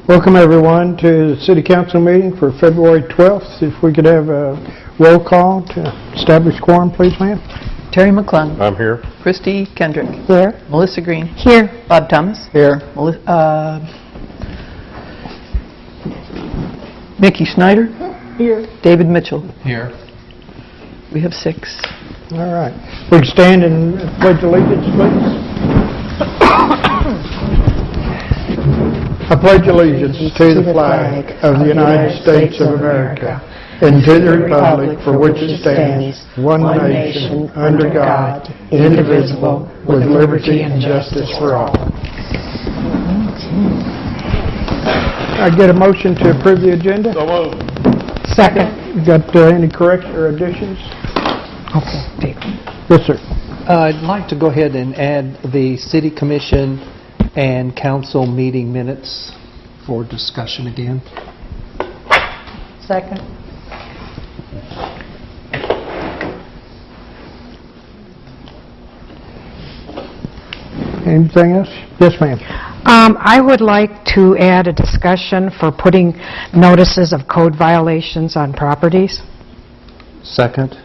Welcome everyone to the City Council meeting for February 12th. If we could have a roll call to establish quorum, please, ma'am. Terry McClung. I'm here. Christy Kendrick. Here. Melissa Green. Here. Bob Thomas. Here. Mickey Snyder. Here. David Mitchell. Here. We have 6. All right. We can stand and pledge allegiance, please. I pledge allegiance to the flag of the United States of America and to the republic for which it stands, one nation, under God, indivisible, with liberty and justice for all. I get a motion to approve the agenda? So moved. Second. You got any corrections or additions? Okay, Dave. Yes, sir. I'd like to go ahead and add the City Commission and Council meeting minutes for discussion again. Second. Anything else? Yes, ma'am. I would like to add a discussion for putting notices of code violations on properties. Second.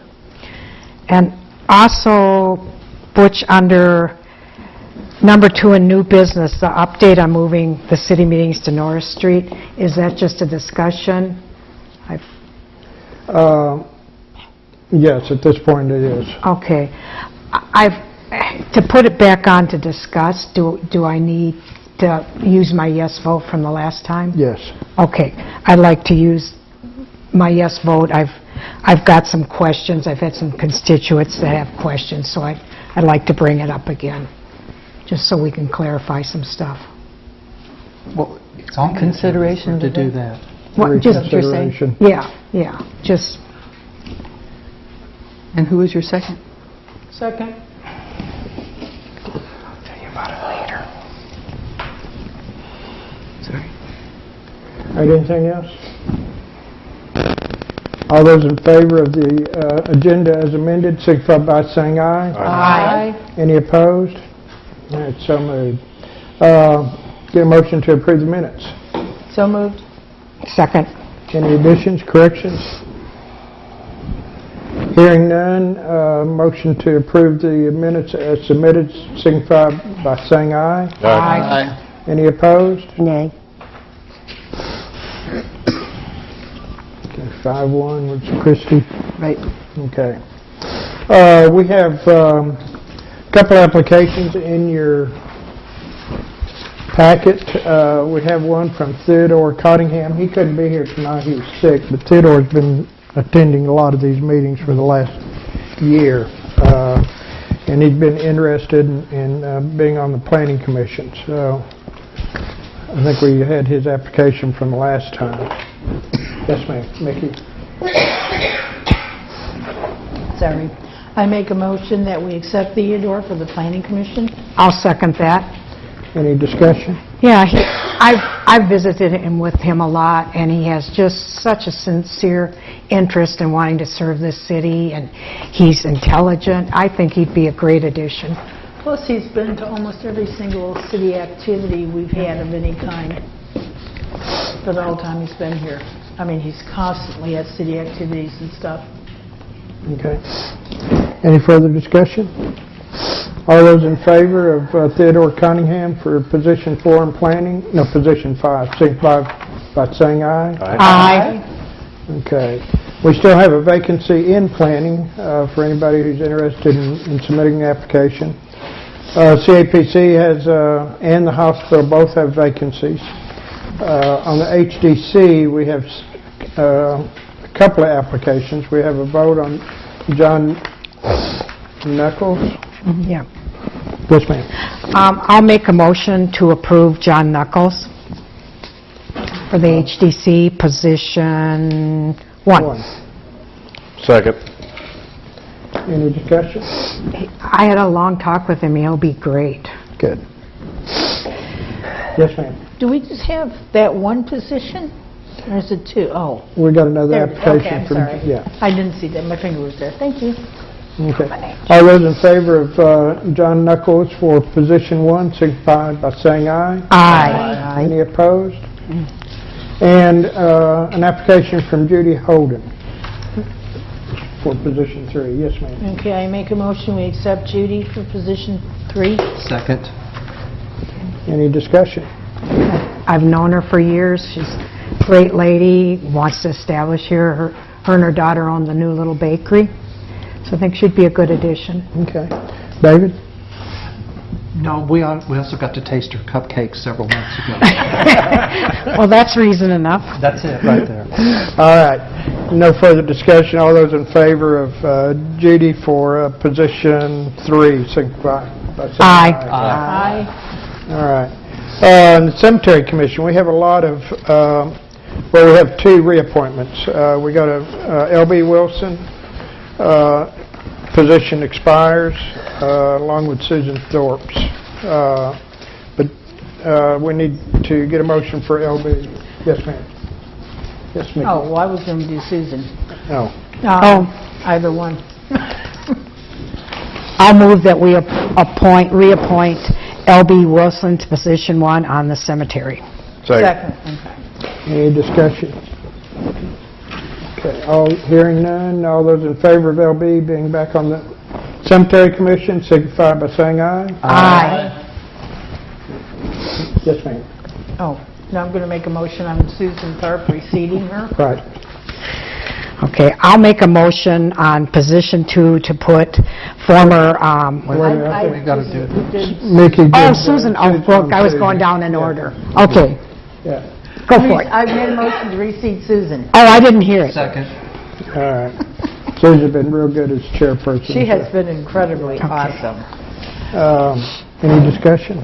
And also, Butch, under number 2 in new business, the update on moving the city meetings to Norris Street, is that just a discussion? Yes, at this point it is. Okay. To put it back on to discuss, do I need to use my yes vote from the last time? Yes. Okay. I'd like to use my yes vote. I've got some questions. I've had some constituents that have questions, so I'd like to bring it up again, just so we can clarify some stuff. Well, it's on consideration to do that. What, just Reconsideration. Yeah, just. And who is your second? Second. I'll tell you about it later. Sorry. All right, anything else? All those in favor of the agenda as amended, signify by saying aye. Aye. Any opposed? All right, so moved. Get a motion to approve the minutes. So moved. Second. Any additions, corrections? Hearing none, motion to approve the minutes as submitted, signify by saying aye. Aye. Any opposed? Nay. Okay, 5-1 was Christie. Right. Okay. We have a couple applications in your packet. We have one from Theodore Cottingham. He couldn't be here tonight. He was sick, but Theodore's been attending a lot of these meetings for the last year. And he's been interested in being on the Planning Commission. So I think we had his application from the last time. Yes, ma'am. Mickey? Sorry. I make a motion that we accept Theodore for the Planning Commission. I'll second that. Any discussion? Yeah, I've visited him with him a lot, and he has just such a sincere interest in wanting to serve this city, and he's intelligent. I think he'd be a great addition. Plus, he's been to almost every single city activity we've had of any kind for the whole time he's been here. I mean, he's constantly at city activities and stuff. Okay. Any further discussion? All those in favor of Theodore Cottingham for position 4 in planning, no, position 5, signify by saying aye. Aye. Okay. We still have a vacancy in planning for anybody who's interested in submitting the application. CAPC has and the hospital both have vacancies. On the HDC, we have a couple of applications. We have a vote on John Nuckolls. Yeah. Yes, ma'am. I'll make a motion to approve John Nuckolls for the HDC position 1. Second. Any discussion? I had a long talk with him. He'll be great. Good. Yes, ma'am. Do we just have that one position? Or is it 2? Oh. We got another There, application. okay, I'm from, sorry. Yeah. I didn't see that. My finger was there. Thank you. Okay. All those in favor of John Nuckolls for position 1, signify by saying aye. Aye. Any opposed? And an application from Judy Holden for position 3. Yes, ma'am. Okay, I make a motion, we accept Judy for position 3. Second. Any discussion? I've known her for years. She's a great lady, wants to establish here. Her and her daughter own the new little bakery, so I think she'd be a good addition. Okay. David? No, we also got to taste her cupcakes several months ago. Well, that's reason enough. That's it, right there. All right. No further discussion. All those in favor of Judy for position 3, signify by saying Aye. Aye. All right. The Cemetery Commission, we have a lot of, well, we have 2 reappointments. We got a L.B. Wilson, position expires, along with Susan Thorpe's. But we need to get a motion for L.B. Yes, ma'am. Yes, ma'am. Oh, well, I was going to do Susan. No. Either one. I'll move that we reappoint L.B. Wilson to position 1 on the cemetery. Second. Okay. Any discussion? Okay, hearing none, all those in favor of LB being back on the Cemetery Commission, signify by saying aye. Aye. Yes, ma'am. Oh, now I'm going to make a motion on Susan Tharp, preceding her. Right. Okay, I'll make a motion on position 2 to put former, We got to do it. Mickey did, Susan, Brooke, I was going down in order. Okay, Yeah. go for it. I've made a motion to reseat Susan. Oh, I didn't hear it. Second. All right. Susan's been real good as chairperson. She has been incredibly awesome. Any discussion?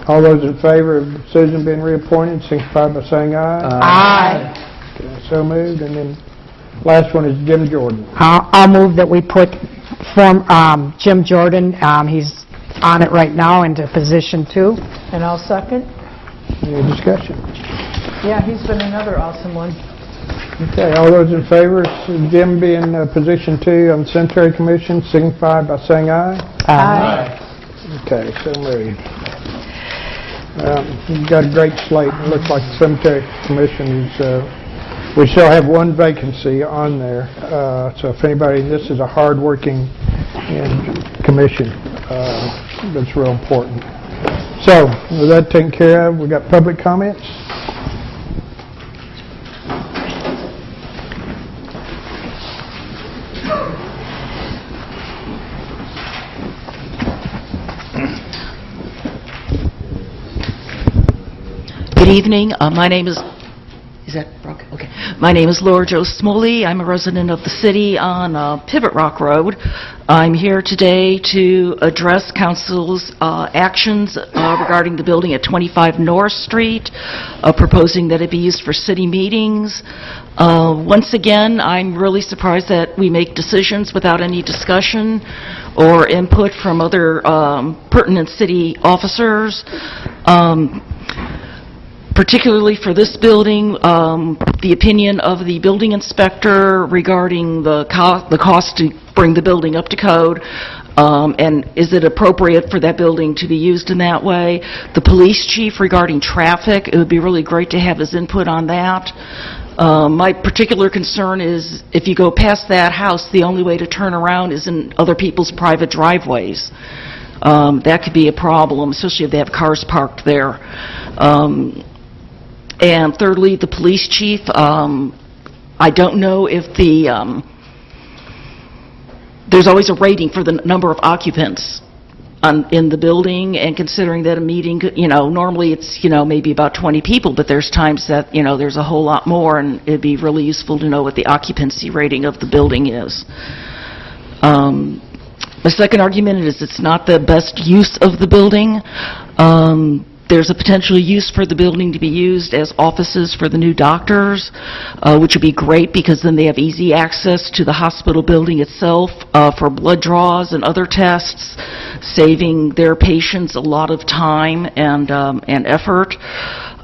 All those in favor of Susan being reappointed, signify by saying aye. Aye. Okay, so moved. And then last one is Jim Jordan. I'll move that we put Jim Jordan, he's on it right now, into position 2. And I'll second. Any discussion? Yeah, he's been another awesome one. Okay, all those in favor of Jim being position 2 on the Cemetery Commission, signify by saying aye. Aye. Okay, so moved. You've got a great slate. It looks like the Cemetery Commission is, we still have 1 vacancy on there. So if anybody, this is a hard-working commission that's real important. So, with that taken care of, we got public comments. Good evening. My name is that Brock? Okay. My name is Laura Jo Smoley. I'm a resident of the city on Pivot Rock Road. I'm here today to address council's actions regarding the building at 25 North Street, proposing that it be used for city meetings. Once again, I'm really surprised that we make decisions without any discussion or input from other pertinent city officers. Particularly for this building, the opinion of the building inspector regarding the cost to bring the building up to code, and is it appropriate for that building to be used in that way. The police chief regarding traffic, it would be really great to have his input on that. My particular concern is if you go past that house, the only way to turn around is in other people's private driveways. That could be a problem, especially if they have cars parked there. And thirdly, the police chief, I don't know if there's always a rating for the number of occupants in the building, and considering that a meeting, normally it's, maybe about 20 people, but there's times that, there's a whole lot more, and it'd be really useful to know what the occupancy rating of the building is. My second argument is it's not the best use of the building. There's a potential use for the building to be used as offices for the new doctors, which would be great because then they have easy access to the hospital building itself for blood draws and other tests, saving their patients a lot of time and effort.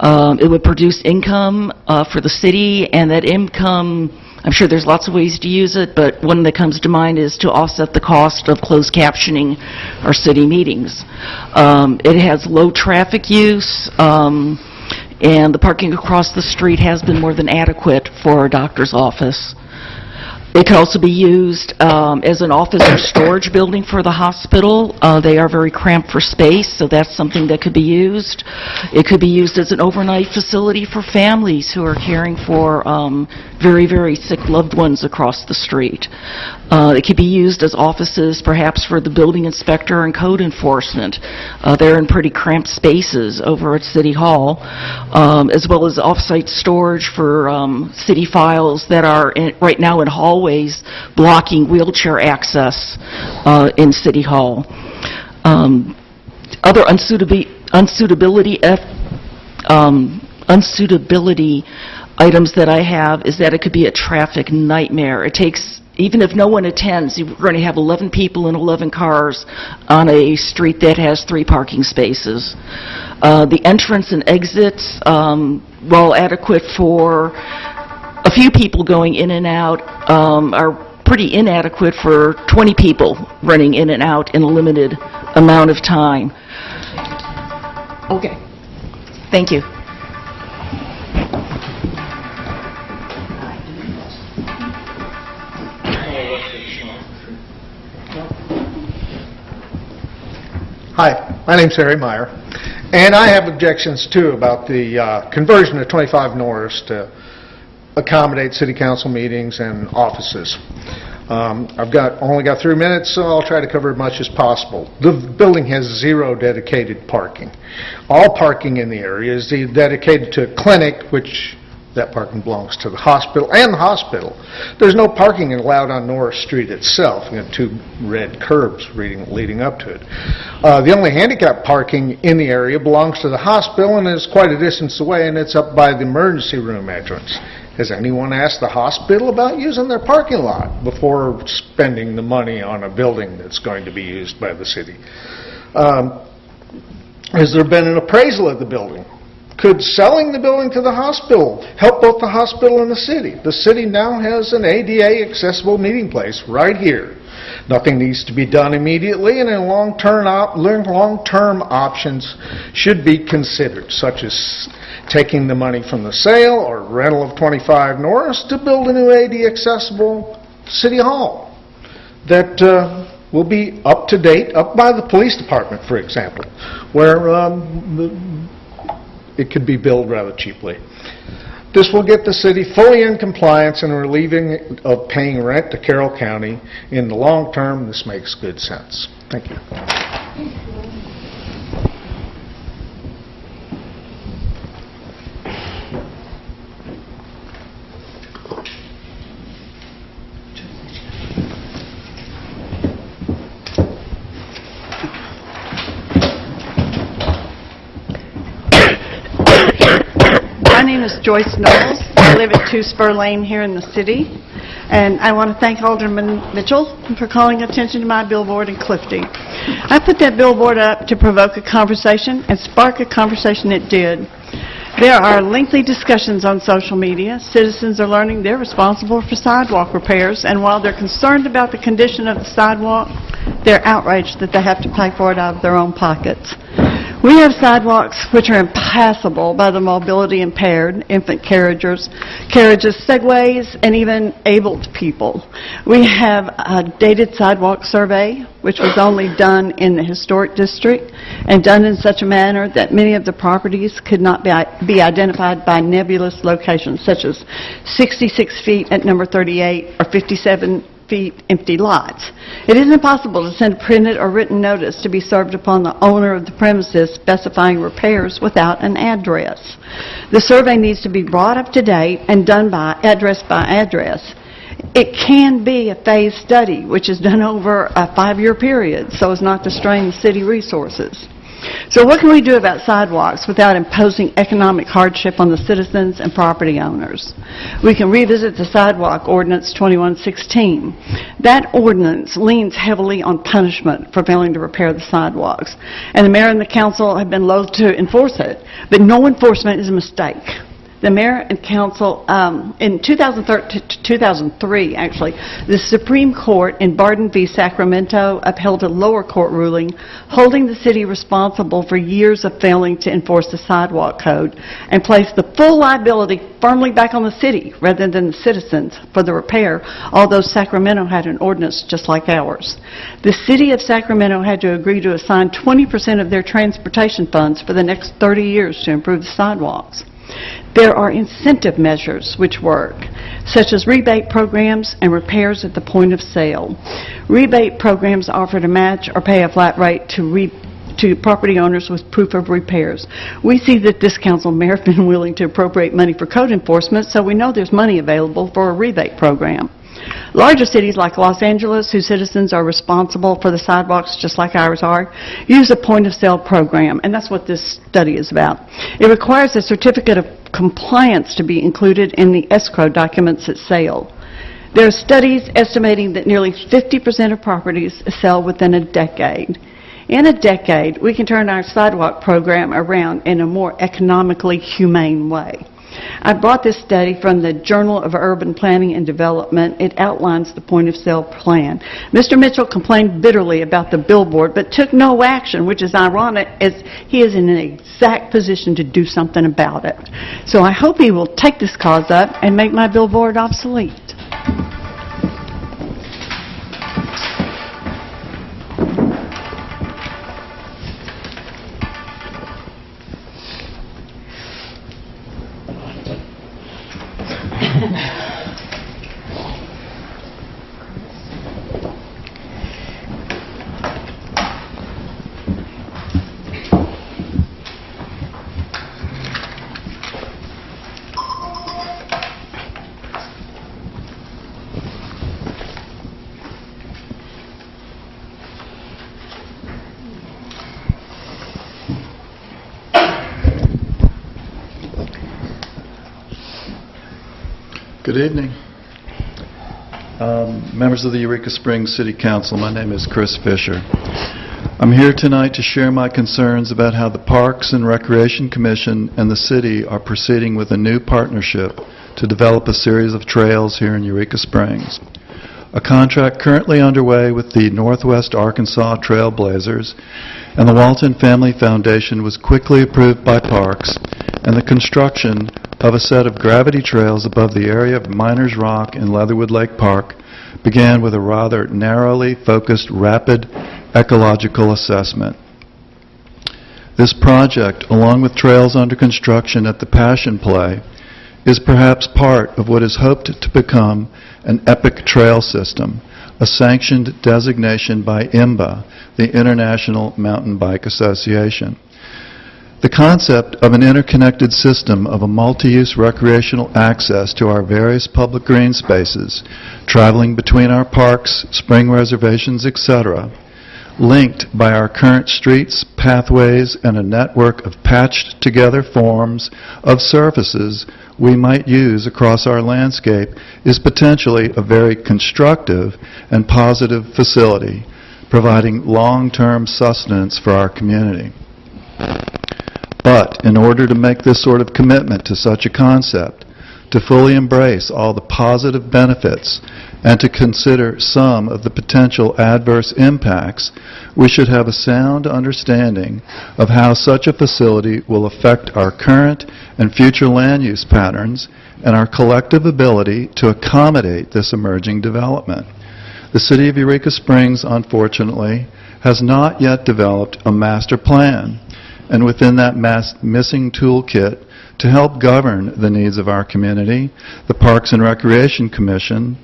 It would produce income for the city, and that income, I'm sure there's lots of ways to use it, but one that comes to mind is to offset the cost of closed captioning our city meetings. It has low traffic use. and the parking across the street has been more than adequate for a doctor's office. It can also be used as an office or storage building for the hospital. They are very cramped for space, so that's something that could be used. It could be used as an overnight facility for families who are caring for very, very sick loved ones across the street. It could be used as offices, perhaps, for the building inspector and code enforcement. They're in pretty cramped spaces over at City Hall, as well as off-site storage for city files that are right now in hallways blocking wheelchair access in City Hall. Other unsuitability items that I have is that it could be a traffic nightmare. It takes, even if no one attends, you're going to have 11 people and 11 cars on a street that has 3 parking spaces. The entrance and exits, while adequate for a few people going in and out, are pretty inadequate for 20 people running in and out in a limited amount of time. Okay. Thank you. Hi, my name's Harry Meyer, and I have objections too about the conversion of 25 Norris to accommodate city council meetings and offices. I've only got 3 minutes, so I'll try to cover as much as possible. The building has 0 dedicated parking. All parking in the area is dedicated to a clinic, which that parking belongs to the hospital and the hospital. There's no parking allowed on Norris Street itself. You have 2 red curbs leading up to it. The only handicap parking in the area belongs to the hospital and is quite a distance away, and it's up by the emergency room entrance. Has anyone asked the hospital about using their parking lot before spending the money on a building that's going to be used by the city? Has there been an appraisal of the building? Could selling the building to the hospital help both the hospital and the city? The city now has an ADA accessible meeting place right here. Nothing needs to be done immediately, and long-term options should be considered, such as taking the money from the sale or rental of 25 Norris to build a new ADA accessible city hall that will be up to date, up by the police department, for example, where it could be built rather cheaply. This will get the city fully in compliance and relieving of paying rent to Carroll County. In the long term, this makes good sense. Thank you. My name is Joyce Nuckolls. I live at 2 Spur Lane here in the city. And I want to thank Alderman Mitchell for calling attention to my billboard in Clifty. I put that billboard up to provoke a conversation and spark a conversation it did. There are lengthy discussions on social media. Citizens are learning they're responsible for sidewalk repairs, and while they're concerned about the condition of the sidewalk, they're outraged that they have to pay for it out of their own pockets. We have sidewalks which are impassable by the mobility impaired, infant carriages, segways, and even abled people. We have a dated sidewalk survey, which was only done in the historic district and done in such a manner that many of the properties could not be identified by nebulous locations, such as 66 feet at number 38 or 57 feet empty lots. It is impossible to send a printed or written notice to be served upon the owner of the premises specifying repairs without an address. The survey needs to be brought up to date and done by address. It can be a phased study, which is done over a 5-year period, so as not to strain city resources. So what can we do about sidewalks without imposing economic hardship on the citizens and property owners? We can revisit the sidewalk ordinance 2116. That ordinance leans heavily on punishment for failing to repair the sidewalks. And the mayor and the council have been loath to enforce it, but no enforcement is a mistake. The mayor and council, in 2003, actually, the Supreme Court in Barden v. Sacramento upheld a lower court ruling holding the city responsible for years of failing to enforce the sidewalk code and placed the full liability firmly back on the city rather than the citizens for the repair, although Sacramento had an ordinance just like ours. The city of Sacramento had to agree to assign 20% of their transportation funds for the next 30 years to improve the sidewalks. There are incentive measures which work, such as rebate programs and repairs at the point of sale. Rebate programs offer to match or pay a flat rate to property owners with proof of repairs. We see that this council may have been willing to appropriate money for code enforcement, so we know there's money available for a rebate program. Larger cities like Los Angeles, whose citizens are responsible for the sidewalks just like ours are, use a point-of-sale program, and that's what this study is about. It requires a certificate of compliance to be included in the escrow documents at sale. There are studies estimating that nearly 50% of properties sell within a decade. In a decade, we can turn our sidewalk program around in a more economically humane way. I brought this study from the Journal of Urban Planning and Development. It outlines the point-of-sale plan. Mr. Mitchell complained bitterly about the billboard, but took no action, which is ironic, as he is in an exact position to do something about it. So I hope he will take this cause up and make my billboard obsolete. Good evening. Members of the Eureka Springs City Council, my name is Chris Fisher. I'm here tonight to share my concerns about how the Parks and Recreation Commission and the city are proceeding with a new partnership to develop a series of trails here in Eureka Springs. A contract currently underway with the Northwest Arkansas Trailblazers and the Walton Family Foundation was quickly approved by Parks, and the construction of a set of gravity trails above the area of Miners Rock and Leatherwood Lake Park began with a rather narrowly focused rapid ecological assessment. This project, along with trails under construction at the Passion Play, is perhaps part of what is hoped to become an epic trail system, a sanctioned designation by IMBA, the International Mountain Bike Association. The concept of an interconnected system of a multi-use recreational access to our various public green spaces, traveling between our parks, spring reservations, etc., linked by our current streets, pathways, and a network of patched together forms of surfaces we might use across our landscape, is potentially a very constructive and positive facility, providing long-term sustenance for our community. But in order to make this sort of commitment to such a concept, to fully embrace all the positive benefits, and to consider some of the potential adverse impacts, we should have a sound understanding of how such a facility will affect our current and future land use patterns and our collective ability to accommodate this emerging development. The City of Eureka Springs, unfortunately, has not yet developed a master plan, and within that missing toolkit to help govern the needs of our community, the Parks and Recreation Commission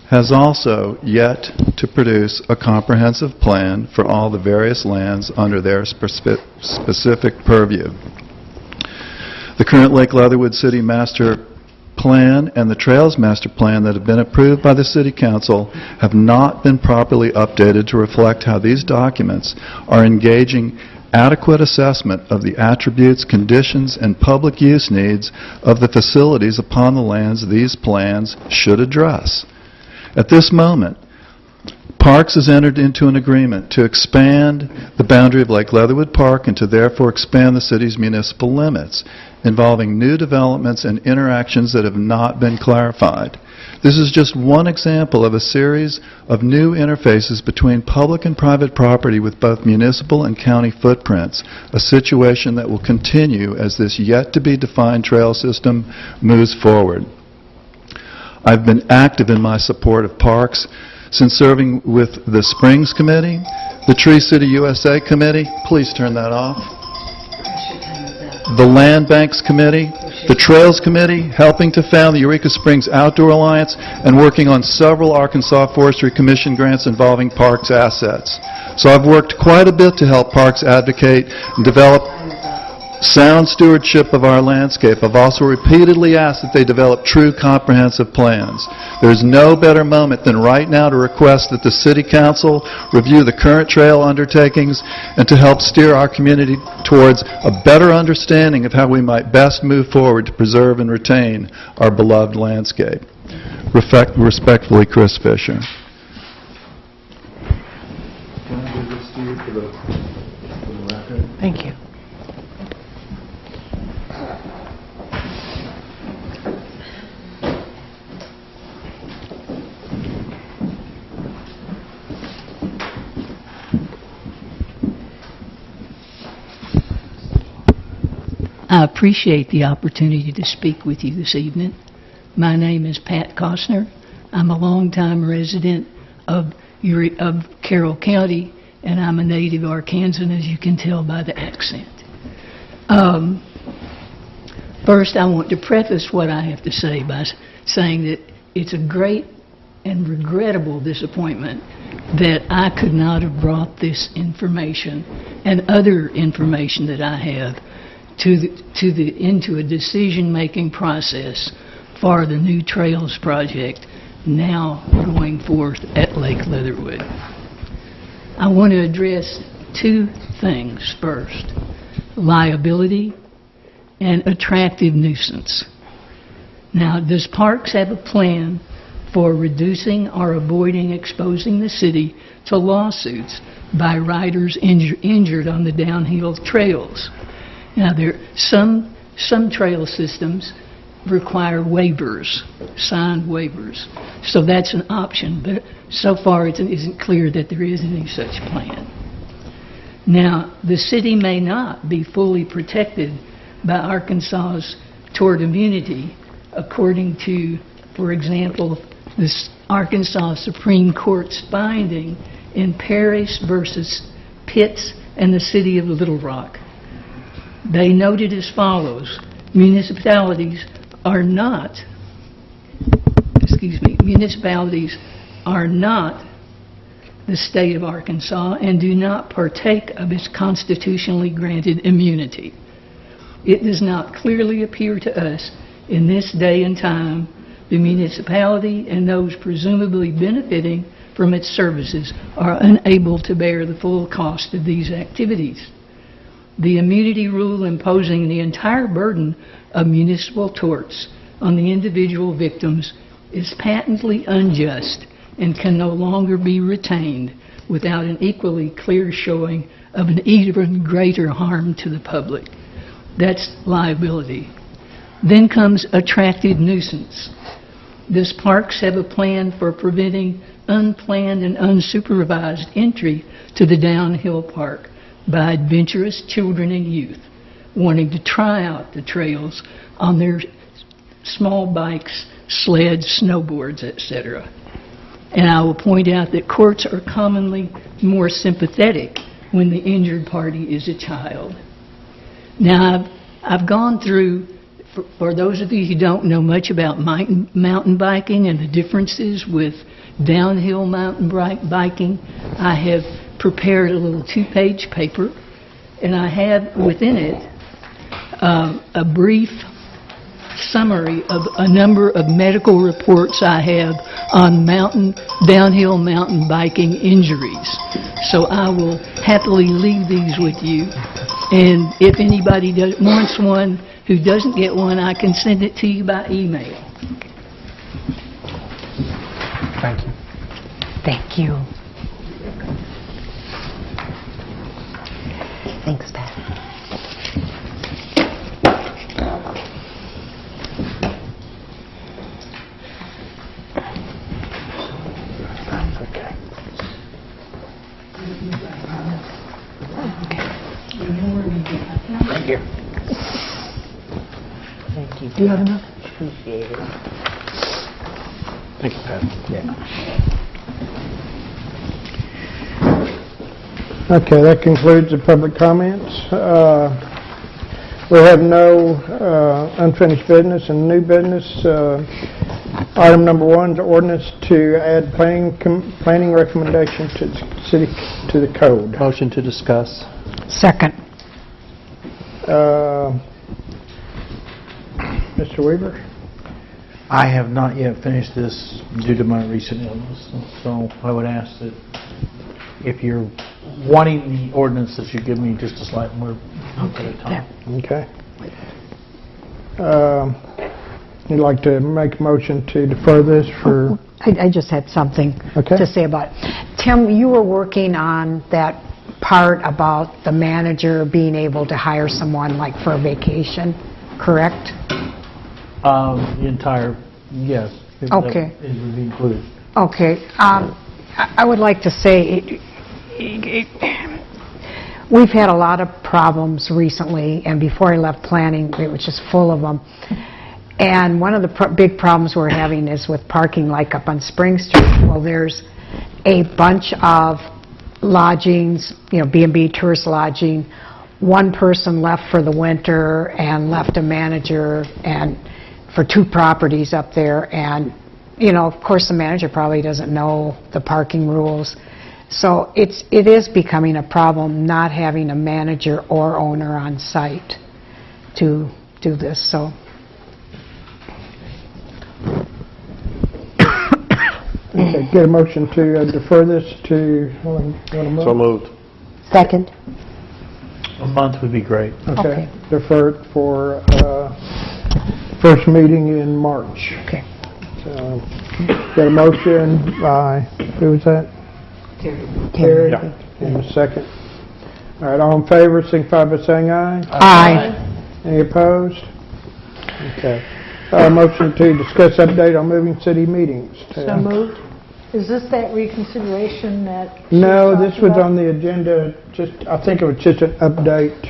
has also yet to produce a comprehensive plan for all the various lands under their specific purview. The current Lake Leatherwood City Master Plan and the Trails Master Plan that have been approved by the City Council have not been properly updated to reflect how these documents are engaging adequate assessment of the attributes, conditions, and public use needs of the facilities upon the lands these plans should address. At this moment, Parks has entered into an agreement to expand the boundary of Lake Leatherwood Park and to therefore expand the city's municipal limits, involving new developments and interactions that have not been clarified. This is just one example of a series of new interfaces between public and private property with both municipal and county footprints, a situation that will continue as this yet-to-be-defined trail system moves forward. I've been active in my support of parks since serving with the Springs Committee, the Tree City USA Committee, please turn that off, the Land Banks Committee, the Trails Committee, helping to found the Eureka Springs Outdoor Alliance, and working on several Arkansas Forestry Commission grants involving parks assets. So I've worked quite a bit to help parks advocate and develop sound stewardship of our landscape. I've also repeatedly asked that they develop true comprehensive plans. There's no better moment than right now to request that the City Council review the current trail undertakings and to help steer our community towards a better understanding of how we might best move forward to preserve and retain our beloved landscape. Respectfully, Chris Fisher. Can I give this to you for the record? Thank you. I appreciate the opportunity to speak with you this evening. My name is Pat Costner. I'm a longtime resident of Carroll County, and I'm a native Arkansan, as you can tell by the accent. First, I want to preface what I have to say by saying that it's a great and regrettable disappointment that I could not have brought this information and other information that I have into a decision-making process for the new Trails project now going forth at Lake Leatherwood. I want to address two things first: liability and attractive nuisance. Now, does Parks have a plan for reducing or avoiding exposing the city to lawsuits by riders injured on the downhill trails? Now, some trail systems require waivers, signed waivers. So that's an option, but so far it isn't clear that there is any such plan. Now, the city may not be fully protected by Arkansas's tort immunity, according to, for example, this Arkansas Supreme Court's finding in Parrish versus Pitts and the City of Little Rock. They noted as follows: municipalities are not the state of Arkansas and do not partake of its constitutionally granted immunity. It does not clearly appear to us in this day and time the municipality and those presumably benefiting from its services are unable to bear the full cost of these activities. The immunity rule imposing the entire burden of municipal torts on the individual victims is patently unjust and can no longer be retained without an equally clear showing of an even greater harm to the public. That's liability. Then comes attractive nuisance. Does Parks have a plan for preventing unplanned and unsupervised entry to the downhill park by adventurous children and youth wanting to try out the trails on their small bikes, sleds, snowboards, etc.? And I will point out that courts are commonly more sympathetic when the injured party is a child. Now, I've gone through, for those of you who don't know much about mountain biking and the differences with downhill mountain biking, I have prepared a little 2-page paper, and I have within it a brief summary of a number of medical reports I have on downhill mountain biking injuries. So I will happily leave these with you, and if anybody wants one who doesn't get one, I can send it to you by email. Thank you. Thank you. Thanks, Pat. Right here. Thank you. Do you have enough? Appreciate it. Thank you, Pat. Okay, that concludes the public comments. We have no unfinished business and new business. Item number 1 is ordinance to add planning recommendation to the code. Motion to discuss. Second. Mr. Weaver? I have not yet finished this due to my recent illness, so I would ask that if you're wanting the ordinance, that you give me just a slight more at a time. Okay. You'd like to make a motion to defer this for... I just had something Okay. to say about it. Tim, you were working on that part about the manager being able to hire someone like for a vacation, correct? The entire, yes. Okay. It would be included. Okay. I would like to say we've had a lot of problems recently, and before I left planning, it was just full of them. And one of the big problems we're having is with parking, like up on Spring Street. Well, there's a bunch of lodgings, B&B tourist lodging. One person left for the winter and left a manager and for 2 properties up there. And, of course, the manager probably doesn't know the parking rules. So it is becoming a problem not having a manager or owner on site to do this. So. Okay, get a motion to defer this to... So moved. Second. A month would be great. Okay. Defer it for first meeting in March. Okay. So, got a motion by, who was that? Terry. And a second. All right, all in favor, signify by saying aye. Aye. Any opposed? Okay. Motion to discuss update on moving city meetings. So moved. Is this that reconsideration that? she No, talked this was about? on the agenda, I think it was just an update.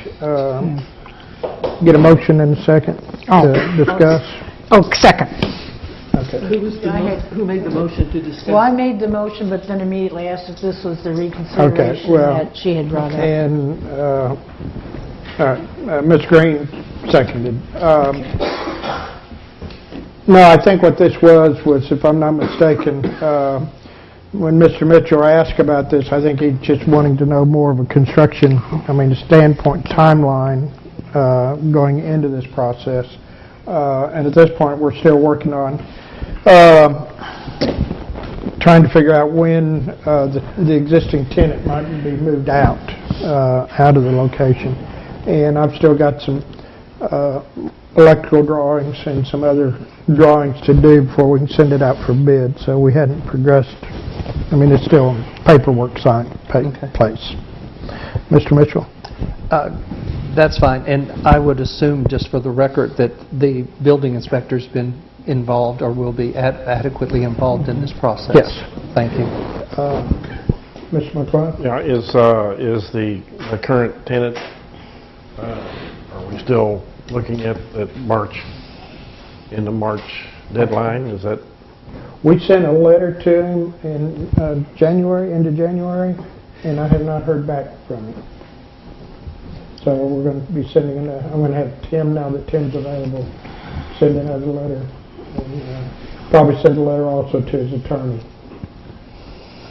Get a motion in a second to discuss. Oh, second. Okay. Who made the motion to discuss? Well, I made the motion, but then immediately asked if this was the reconsideration that she had brought up. And Ms. Green seconded. No, I think what this was, if I'm not mistaken, when Mr. Mitchell asked about this, I think he's just wanting to know more of a construction, a standpoint timeline going into this process. And at this point, we're still working on trying to figure out when the existing tenant might be moved out of the location. And I've still got some electrical drawings and some other drawings to do before we can send it out for bid. So we hadn't progressed. It's still paperwork signed place. Mr. Mitchell? That's fine. And I would assume, just for the record, that the building inspector's been involved or will be adequately involved in this process. Yes. Thank you. Mr. McClellan? Yeah, is the current tenant, are we still looking at in the March deadline? Is that? We sent a letter to him in end of January, and I have not heard back from him. So we're going to be sending I'm going to have Tim, now that Tim's available, send another letter. And probably send a letter also to his attorney.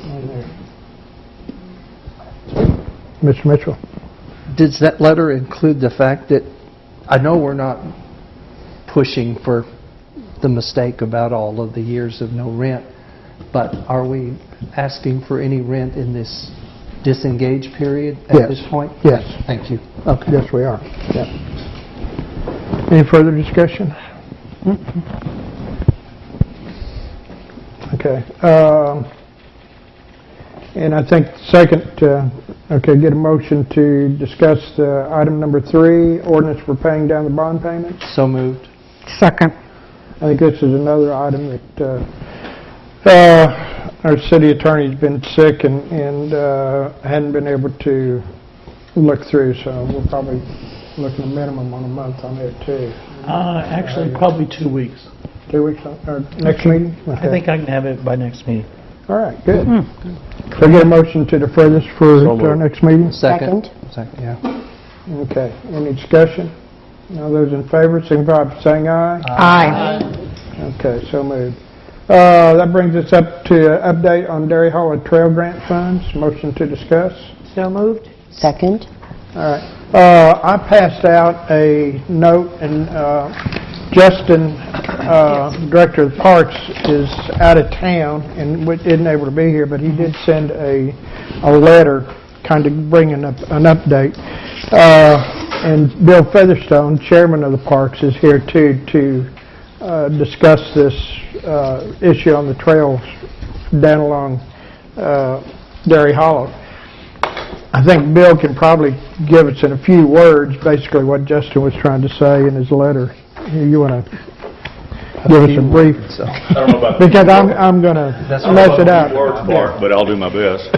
On there. Mr. Mitchell? Does that letter include the fact that, I know we're not pushing for the mistake about all of the years of no rent, but are we asking for any rent in this disengaged period at this point? Yes. Thank you. Okay. Yes, we are. Yeah. Any further discussion? Okay. And I think second, okay, get a motion to discuss item number 3, ordinance for paying down the bond payment. So moved. Second. I think this is another item that our city attorney's been sick and hadn't been able to look through, so we're probably looking a minimum on a month on it too. Actually, probably 2 weeks. 2 weeks, or next meeting? I think I can have it by next meeting. All right, good. So get a motion to defer this for our next meeting? Second, yeah. Okay, any discussion? All those in favor, signify by saying aye. Aye. Okay, so moved. That brings us up to update on Dairy Hollow Trail Grant funds. Motion to discuss. So moved? Second. All right. I passed out a note, and Justin, Director of Parks, is out of town and isn't able to be here, but he did send a letter kind of bringing up an update. And Bill Featherstone, Chairman of the Parks, is here too to discuss this issue on the trails down along Dairy Hollow. I think Bill can probably give us in a few words basically what Justin was trying to say in his letter. You want to give us a brief? I don't know about because I'm going to mess it up. Words, Bart, but I'll do my best.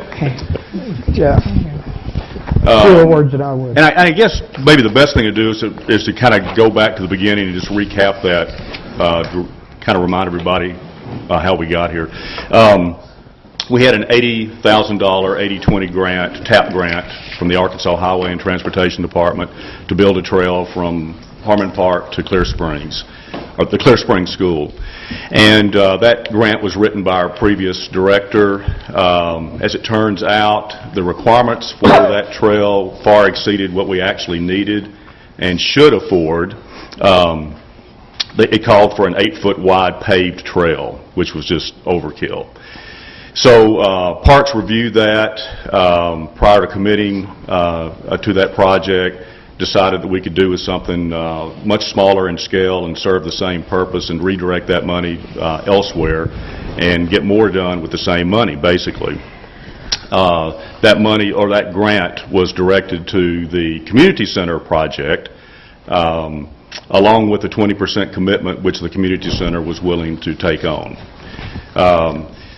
Yeah. Fewer words than I would. And I guess maybe the best thing to do is to kind of go back to the beginning and just recap that, to kind of remind everybody how we got here. We had an $80,000 80-20 grant, TAP grant, from the Arkansas Highway and Transportation Department to build a trail from Harmon Park to Clear Springs, or the Clear Springs School. And that grant was written by our previous director. As it turns out, the requirements for that trail far exceeded what we actually needed and should afford. It called for an 8-foot wide paved trail, which was just overkill. So Parks reviewed that prior to committing to that project, decided that we could do with something much smaller in scale and serve the same purpose and redirect that money elsewhere and get more done with the same money, basically. That money, or that grant, was directed to the community center project, along with the 20% commitment which the community center was willing to take on.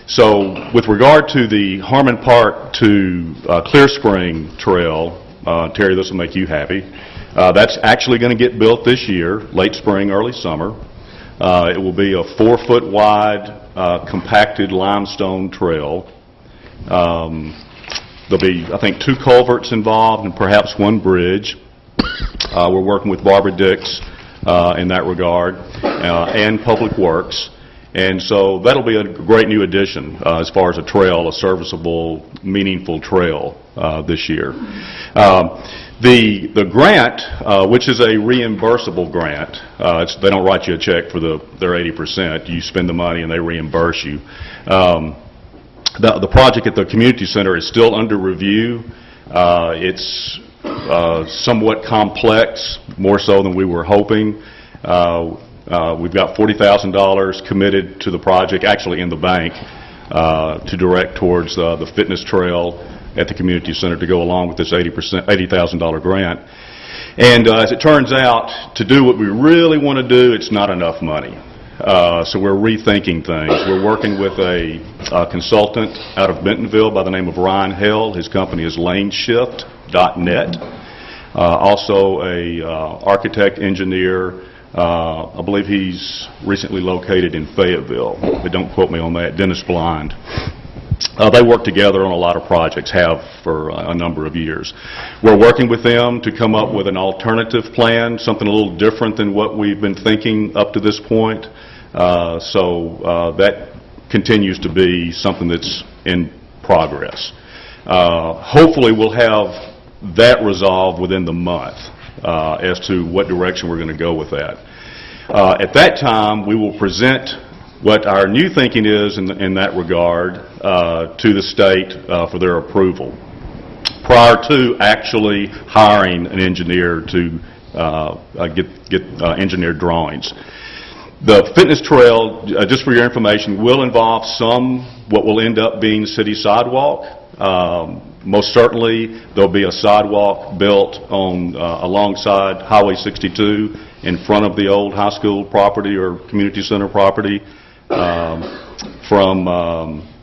So with regard to the Harmon Park to Clear Spring Trail, Terry, this will make you happy. That's actually going to get built this year, late spring, early summer. It will be a 4-foot wide compacted limestone trail. There'll be, I think, 2 culverts involved and perhaps 1 bridge. We're working with Barbara Dix in that regard, and Public Works. And so that'll be a great new addition as far as a trail, a serviceable, meaningful trail this year. The grant, which is a reimbursable grant, they don't write you a check for their 80%. You spend the money and they reimburse you. The project at the community center is still under review. It's somewhat complex, more so than we were hoping. We've got $40,000 committed to the project, actually in the bank, to direct towards the fitness trail at the community center to go along with this $80,000 grant. And as it turns out, to do what we really want to do, it's not enough money. So we're rethinking things. We're working with a consultant out of Bentonville by the name of Ryan Hell. His company is laneshift.net. Also a architect, engineer. I believe he's recently located in Fayetteville, but don't quote me on that, Dennis Blind. They work together on a lot of projects, have for a number of years. We're working with them to come up with an alternative plan, something a little different than what we've been thinking up to this point. So that continues to be something that's in progress. Hopefully we'll have that resolved within the month. As to what direction we're going to go with that. At that time, we will present what our new thinking is in that regard to the state for their approval, prior to actually hiring an engineer to get engineered drawings. The fitness trail, just for your information, will involve some what will end up being city sidewalk. Most certainly, there'll be a sidewalk built on alongside Highway 62 in front of the old high school property or community center property, from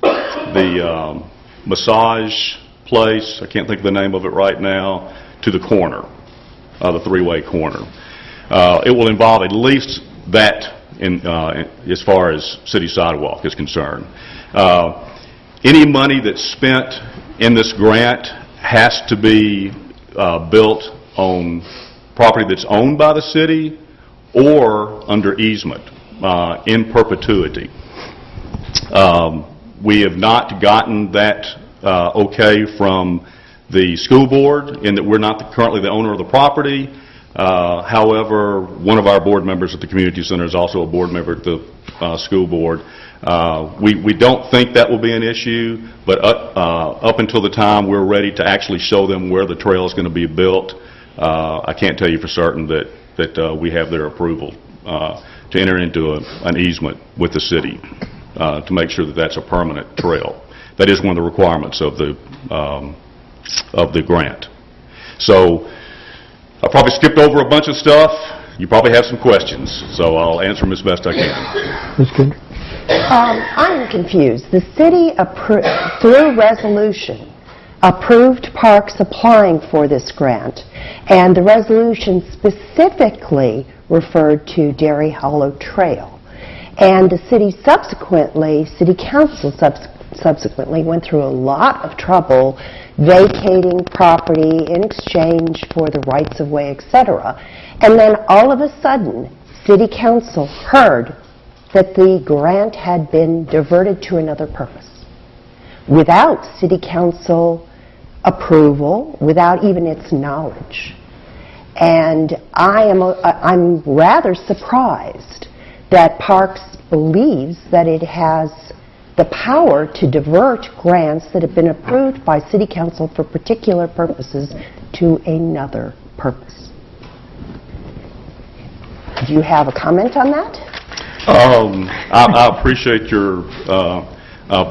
the massage place, I can't think of the name of it right now, to the corner, the three-way corner. It will involve at least that as far as city sidewalk is concerned. Any money that's spent in this grant has to be built on property that's owned by the city or under easement in perpetuity. We have not gotten that okay from the school board in that we're not currently the owner of the property. However, one of our board members at the community center is also a board member at the school board. We don't think that will be an issue, but up until the time we're ready to actually show them where the trail is going to be built, I can't tell you for certain that we have their approval to enter into an easement with the city to make sure that that's a permanent trail. That is one of the requirements of the grant. So I probably skipped over a bunch of stuff. You probably have some questions, so I'll answer them as best I can. Ms. Kendrick? I'm confused. The city, through resolution, approved parks applying for this grant, and the resolution specifically referred to Dairy Hollow Trail. And the city council subsequently went through a lot of trouble vacating property in exchange for the rights-of-way, etc. And then all of a sudden, city council heard that the grant had been diverted to another purpose without city council approval, without even its knowledge. And I'm rather surprised that Parks believes that it has the power to divert grants that have been approved by City Council for particular purposes to another purpose. Do you have a comment on that? I appreciate your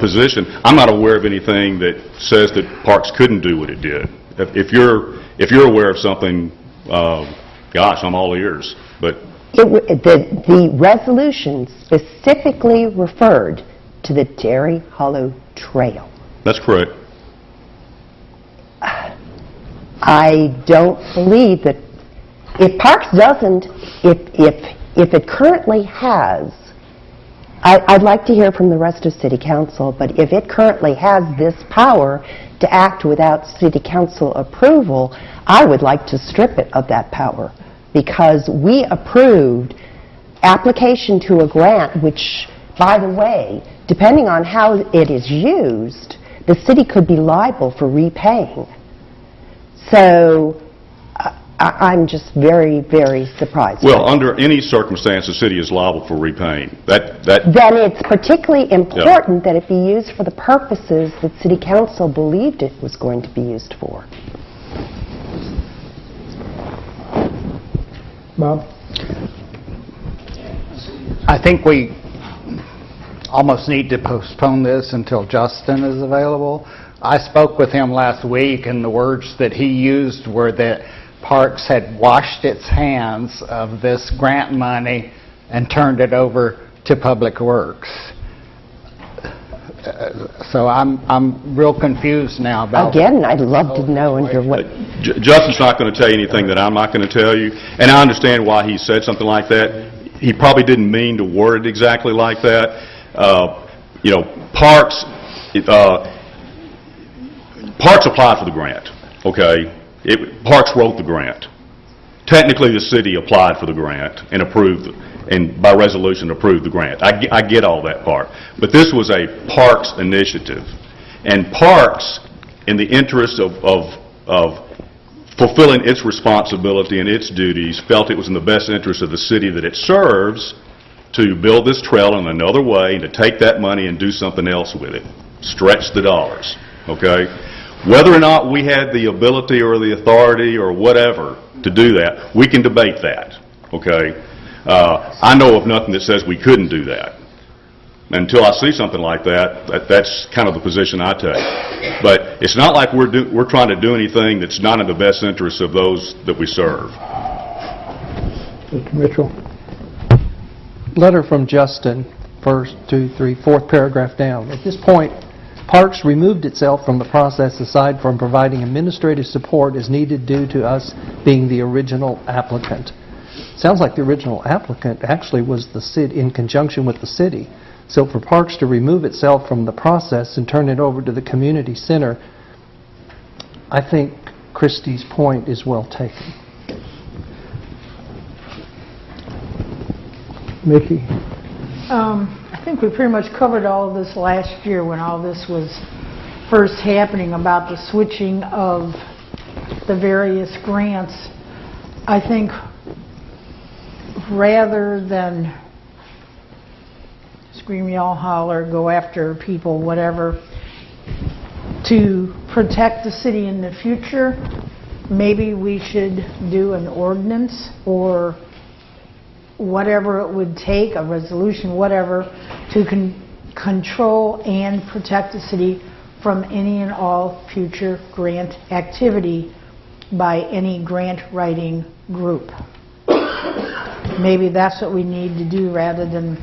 position. I'm not aware of anything that says that Parks couldn't do what it did. If you're aware of something, gosh, I'm all ears. But the resolution specifically referred to the Dairy Hollow Trail. That's correct. I don't believe that if Parks doesn't, if it currently has, I'd like to hear from the rest of City Council, but if it currently has this power to act without City Council approval, I would like to strip it of that power, because we approved application to a grant which, by the way, depending on how it is used, the city could be liable for repaying. So I'm just very, very surprised. Well, under any circumstance, the city is liable for repaying. Then it's particularly important that it be used for the purposes that City Council believed it was going to be used for. Bob? I think we almost need to postpone this until Justin is available. I spoke with him last week, and the words that he used were that Parks had washed its hands of this grant money and turned it over to Public Works. So I'm real confused now about... Again, I'd love to know under what... Justin's not going to tell you anything that I'm not going to tell you, and I understand why he said something like that. He probably didn't mean to word it exactly like that. Parks applied for the grant, okay? Parks wrote the grant. Technically, the city applied for the grant and approved, and by resolution approved the grant. I get all that part. But this was a Parks initiative. And Parks, in the interest of fulfilling its responsibility and its duties, felt it was in the best interest of the city that it serves to build this trail in another way and to take that money and do something else with it. Stretch the dollars, okay? Whether or not we had the ability or the authority or whatever to do that, we can debate that, okay? I know of nothing that says we couldn't do that. until I see something like that, that's kind of the position I take. But it's not like we're trying to do anything that's not in the best interest of those that we serve. Mr. Mitchell. Letter from Justin, first, 2, 3, fourth paragraph down. At this point, Parks removed itself from the process aside from providing administrative support as needed due to us being the original applicant. Sounds like the original applicant actually was the city in conjunction with the city. So for Parks to remove itself from the process and turn it over to the community center, I think Christie's point is well taken. Mickey. I think we pretty much covered all of this last year when all this was first happening about the switching of the various grants. I think rather than scream, yell, holler, go after people, whatever, to protect the city in the future, maybe we should do an ordinance or whatever it would take, a resolution, whatever, to control and protect the city from any and all future grant activity by any grant writing group. Maybe that's what we need to do rather than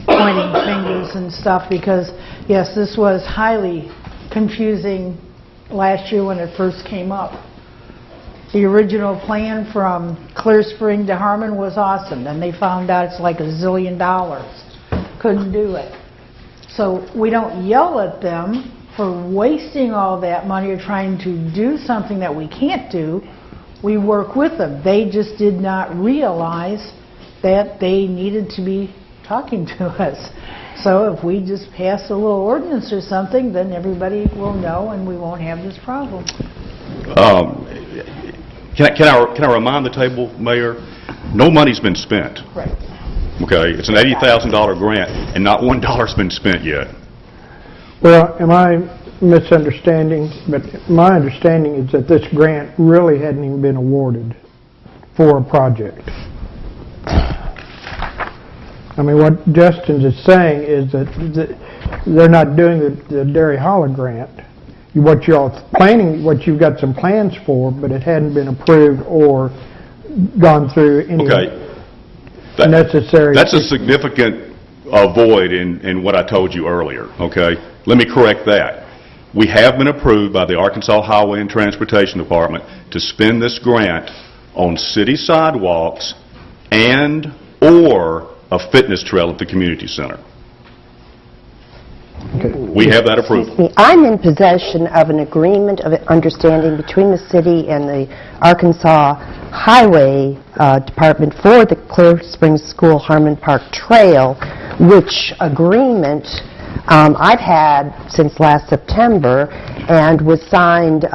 pointing fingers and stuff, because yes, this was highly confusing last year when it first came up. The original plan from Clear Spring to Harmon was awesome. Then they found out it's like $1 zillion. Couldn't do it. So we don't yell at them for wasting all that money or trying to do something that we can't do. We work with them. They just did not realize that they needed to be talking to us. So if we just pass a little ordinance or something, then everybody will know and we won't have this problem. Can I remind the table, Mayor? No money's been spent. Right. Okay, it's an $80,000 grant, and not $1's been spent yet. Well, am I misunderstanding? But my understanding is that this grant really hadn't even been awarded for a project. I mean, what Justin is saying is that they're not doing the Dairy Hollow grant. What y'all planning, what you've got some plans for, but it hadn't been approved or gone through any necessary. That's a significant void in what I told you earlier. Okay, let me correct that. We have been approved by the Arkansas Highway and Transportation Department to spend this grant on city sidewalks and or a fitness trail at the community center. We have that approval. Excuse me. I'm in possession of an agreement of understanding between the city and the Arkansas Highway Department for the Clear Springs School Harmon Park Trail, which agreement I've had since last September and was signed,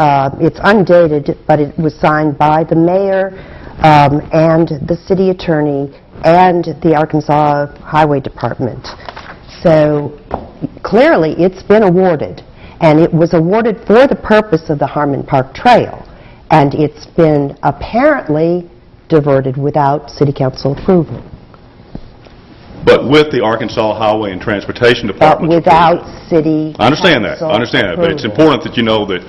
it's undated, but it was signed by the mayor and the city attorney and the Arkansas Highway Department. So clearly it's been awarded, and it was awarded for the purpose of the Harmon Park Trail, and it's been apparently diverted without city council approval. But with the Arkansas Highway and Transportation Department. But without city I understand that. I understand that. But it's important that you know that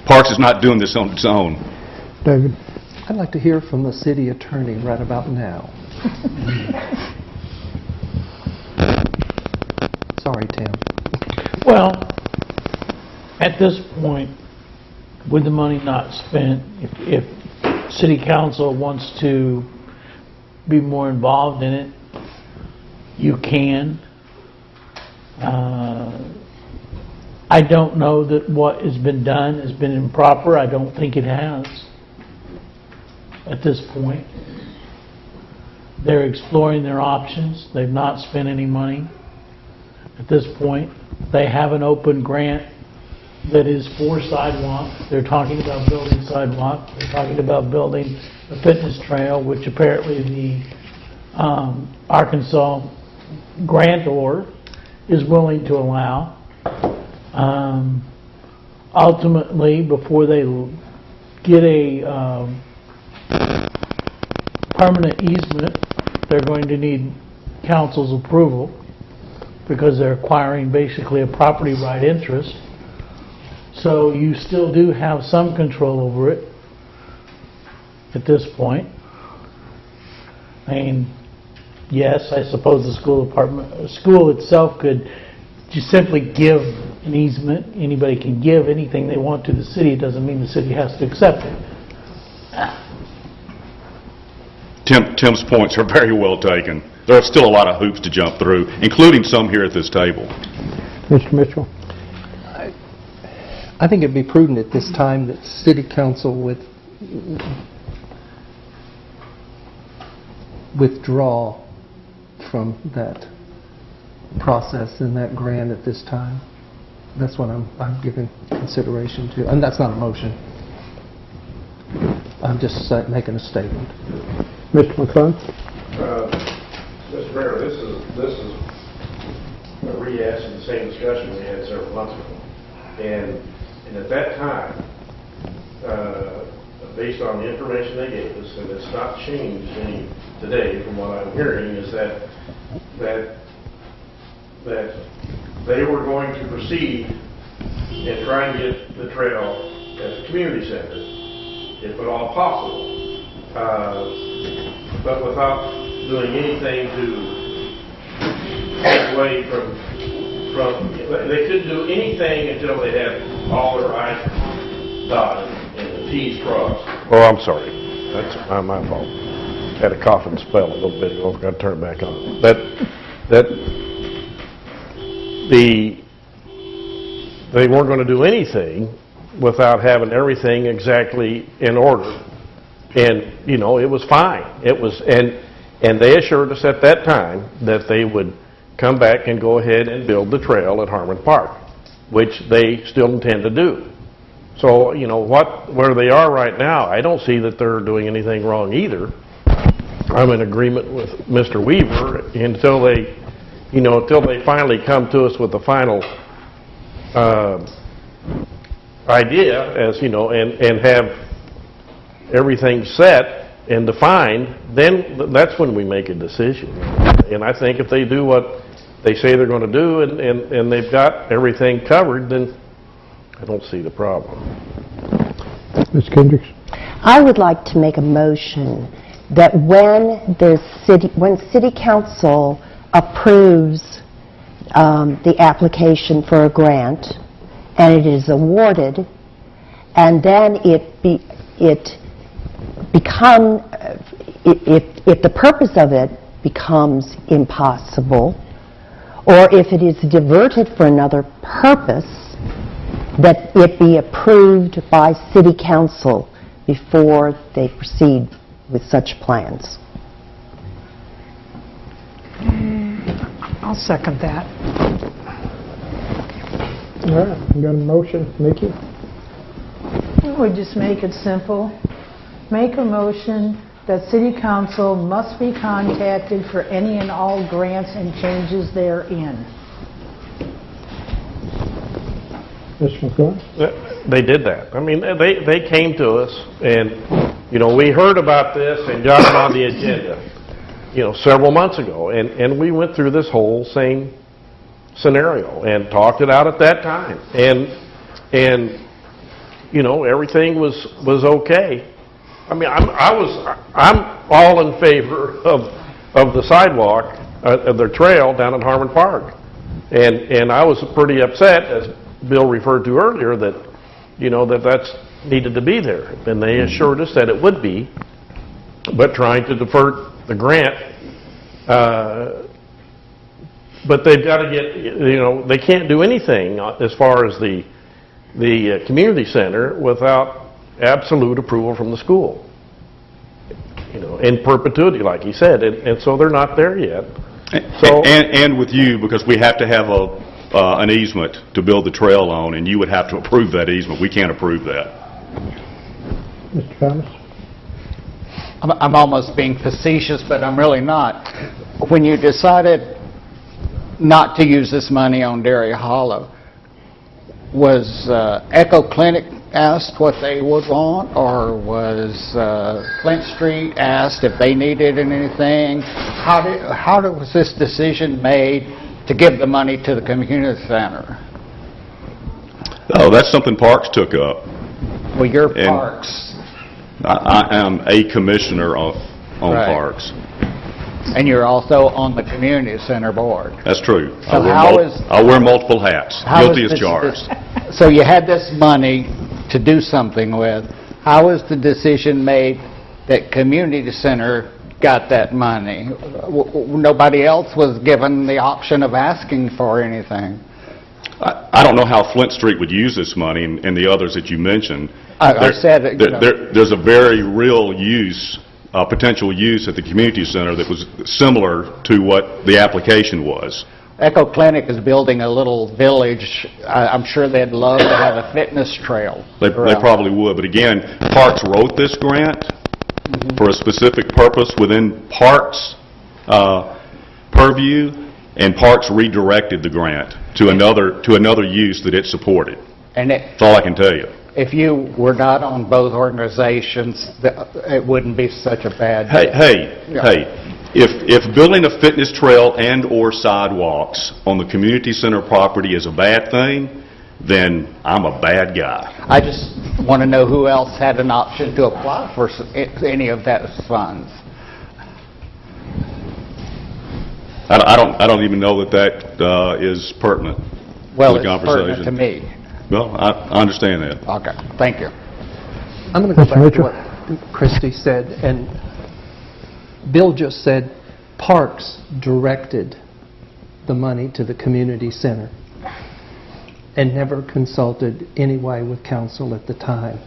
Parks is not doing this on its own. David. I'd like to hear from the city attorney right about now. Sorry, Tim. Well, at this point, with the money not spent, if city council wants to be more involved in it, you can. I don't know that what has been done has been improper. I don't think it has at this point. They're exploring their options. They've not spent any money at this point. They have an open grant that is for sidewalk. They're talking about building sidewalk. They're talking about building a fitness trail, which apparently the Arkansas grantor is willing to allow. Ultimately, before they get a permanent easement, they're going to need council's approval. because they're acquiring basically a property right interest. So you still do have some control over it at this point. I mean, yes, I suppose the school itself could just simply give an easement. Anybody can give anything they want to the city. It doesn't mean the city has to accept it. Tim's points are very well taken. There are still a lot of hoops to jump through, including some here at this table. Mr. Mitchell? I think it'd be prudent at this time that City Council would withdraw from that process and that grant at this time. That's what I'm giving consideration to. And that's not a motion. I'm just making a statement. Mr. McClung? Mr. Mayor, this is a rehash of the same discussion we had several months ago. And at that time, based on the information they gave us, and it's not changed any today from what I'm hearing, is that they were going to proceed and try and get the trail as a community center, if at all possible, but without doing anything to take away from they couldn't do anything until they had all their I's dotted and the T's crossed. Oh, I'm sorry. That's my fault. Had a cough and spell a little bit ago. Got to turn it back on. They weren't going to do anything without having everything exactly in order. And, you know, it was fine. It was, and they assured us at that time that they would come back and go ahead and build the trail at Harmon Park, which they still intend to do. So, you know, where they are right now, I don't see that they're doing anything wrong either. I'm in agreement with Mr. Weaver until they finally come to us with the final idea, as you know, and have everything set and defined, then that's when we make a decision. And I think if they do what they say they're going to do and they've got everything covered, then I don't see the problem. Ms. Kendricks? I would like to make a motion that when City Council approves the application for a grant and it is awarded, and then if the purpose of it becomes impossible, or if it is diverted for another purpose, that it be approved by City Council before they proceed with such plans. I'll second that. All right, we got a motion. Nikki? We just make it simple. Make a motion that City Council must be contacted for any and all grants and changes therein. Mr. McClung? They did that. I mean, they came to us, and, you know, we heard about this and got it on the agenda, you know, several months ago, and we went through this whole same scenario and talked it out at that time, and you know, everything was okay. I mean, I'm all in favor of the sidewalk, of their trail down at Harmon Park, and I was pretty upset, as Bill referred to earlier, that, you know, that's needed to be there, and they assured us that it would be, but trying to divert the grant, but they've got to get, you know, they can't do anything as far as the community center without absolute approval from the school, you know, in perpetuity, like he said, and so they're not there yet. So and with you, because we have to have an easement to build the trail on, and you would have to approve that easement. We can't approve that. Mr. Thomas? I'm almost being facetious, but I'm really not. When you decided not to use this money on Dairy Hollow, was Echo Clinic asked what they would want, or was Flint Street asked if they needed anything? How was this decision made to give the money to the community center? Oh, that's something Parks took up. Well, your And- parks, I am a commissioner on Right. Parks. and you're also on the community center board. That's true. So how is- I wear multiple hats, How guilty is as this- charged. So you had this money to do something with. How was the decision made that community center got that money? Nobody else was given the option of asking for anything. I don't know how Flint Street would use this money and the others that you mentioned. I said it, you know. There's a very real use, potential use at the community center that was similar to what the application was. Echo Clinic is building a little village. I'm sure they'd love to have a fitness trail. They probably would, but again, Parks wrote this grant for a specific purpose within Parks' purview, and Parks redirected the grant to another use that it supported. And That's all I can tell you. if you were not on both organizations, it wouldn't be such a bad... Hey, if building a fitness trail and/or sidewalks on the community center property is a bad thing, then I'm a bad guy. I just want to know who else had an option to apply for any of those funds. I don't even know that is pertinent Well, to the it's conversation. pertinent to me. Well, I understand that. Okay, thank you. I'm going to go back to what Christie said, and Bill just said Parks directed the money to the community center and never consulted anyway with council at the time.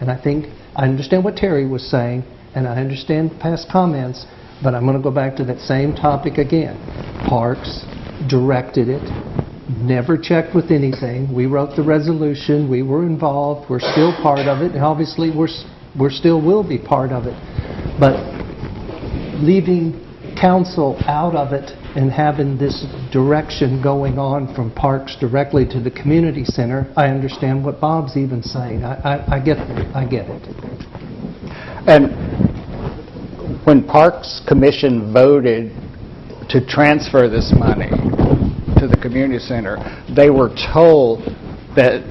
And I think, I understand what Terry was saying, and I understand past comments, but I'm going to go back to that same topic again. Parks directed it, never checked with anything. We wrote the resolution, we were involved, we're still part of it, and obviously we're still will be part of it. But leaving council out of it and having this direction going on from Parks directly to the community center, I understand what Bob's even saying. I get it. And when Parks Commission voted to transfer this money to the community center, they were told that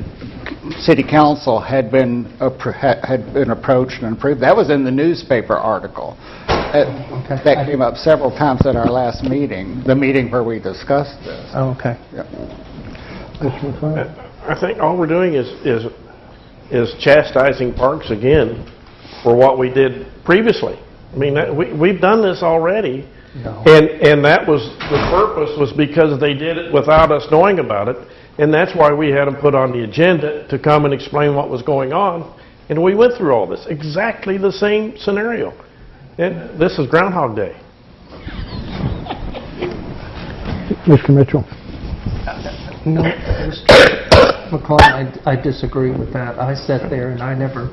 City Council had been approached and approved. That was in the newspaper article. That came up several times at our last meeting, the meeting where we discussed this. Oh, okay. I think all we're doing is chastising Parks again for what we did previously. I mean, we've done this already, and that was, the purpose was because they did it without us knowing about it, and that's why we had them put on the agenda to come and explain what was going on, and we went through all this, exactly the same scenario. And this is Groundhog Day. Mr. Mitchell. No, Mr. McCall, I disagree with that. I sat there and I never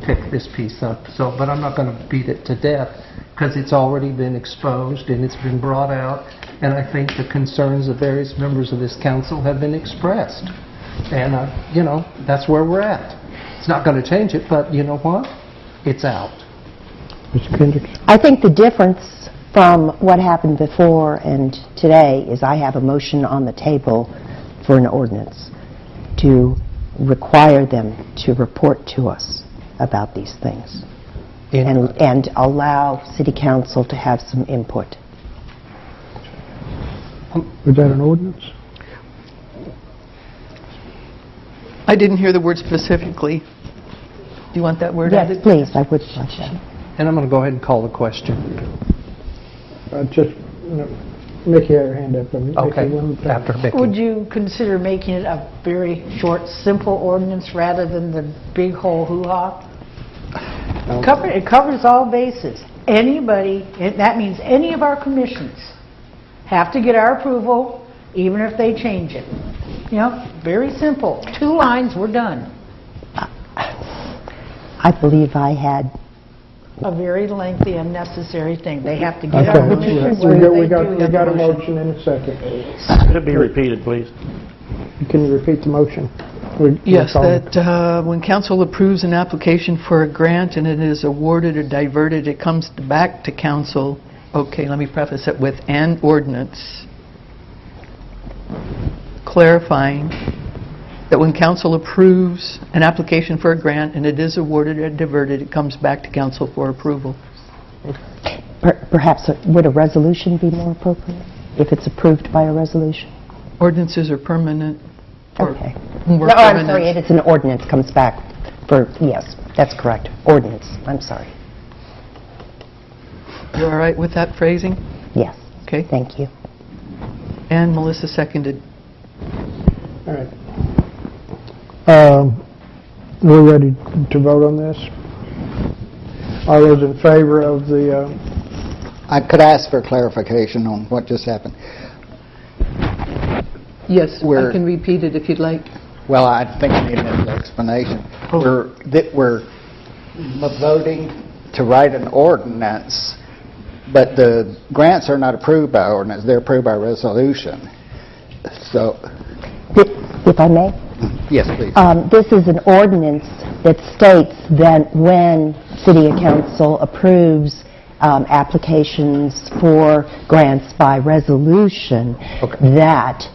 picked this piece up, but I'm not going to beat it to death because it's already been exposed and it's been brought out, and I think the concerns of various members of this council have been expressed. And, that's where we're at. It's not going to change it, but you know what? It's out. Mr. Kendricks. I think the difference from what happened before and today is I have a motion on the table for an ordinance to require them to report to us about these things and allow City Council to have some input. Was that an ordinance? I didn't hear the word specifically. Do you want that word Yes, added? please, I would like that. And I'm going to go ahead and call the question. Mickey had her hand up. Okay, after Mickey. Would you consider making it a very short, simple ordinance rather than the big whole hoo-ha? It covers all bases. Anybody, that means any of our commissions, have to get our approval, even if they change it. Very simple. 2 lines, we're done. I believe I had... A very lengthy, unnecessary thing. They have to get our Okay, permission. we got a motion in a second. Could it be repeated, please? Can you repeat the motion? Yes, that when council approves an application for a grant and it is awarded or diverted, it comes back to council. Okay, let me preface it with an ordinance. clarifying that when council approves an application for a grant and it is awarded or diverted, it comes back to council for approval. Perhaps, would a resolution be more appropriate if it's approved by a resolution? Ordinances are permanent. Okay. No, I'm sorry, it's an ordinance, comes back for, yes, that's correct. Ordinance, I'm sorry. You all right with that phrasing? Yes. Okay. Thank you. And Melissa seconded. All right. We're ready to vote on this. All those in favor of the... I could ask for clarification on what just happened. Yes, I can repeat it if you'd like. Well, I think I need an explanation. We're voting to write an ordinance, but the grants are not approved by ordinance, they're approved by resolution. So... If I may? Yes, please. This is an ordinance that states that when City Council approves applications for grants by resolution, that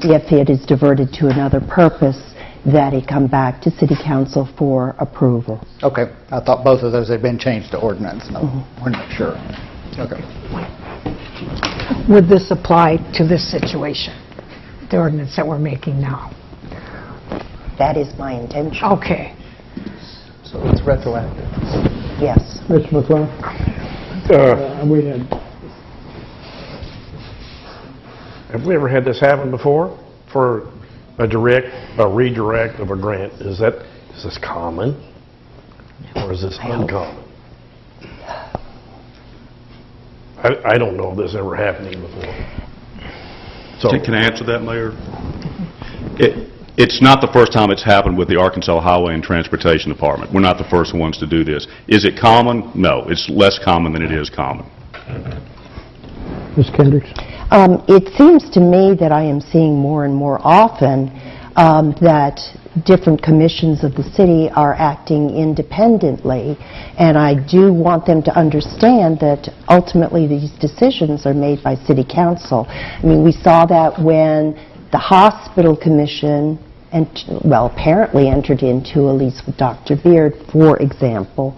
if it is diverted to another purpose, that it come back to City Council for approval. Okay. I thought both of those had been changed to ordinance. No, we're not sure. Okay. Would this apply to this situation, the ordinance that we're making now? That is my intention. Okay. So it's retroactive. Yes. Mr. McClung? Have we ever had this happen before? For a redirect of a grant? Is this common? Or is this uncommon? I don't know if this ever happened before. So, Can I answer that, Mayor? It's not the first time it's happened with the Arkansas Highway and Transportation Department. We're not the first ones to do this. Is it common? No. It's less common than it is common. Ms. Kendricks? It seems to me that I am seeing more and more often that different commissions of the city are acting independently, and I do want them to understand that ultimately these decisions are made by City Council. I mean, we saw that when the hospital commission, apparently entered into a lease with Dr. Beard, for example,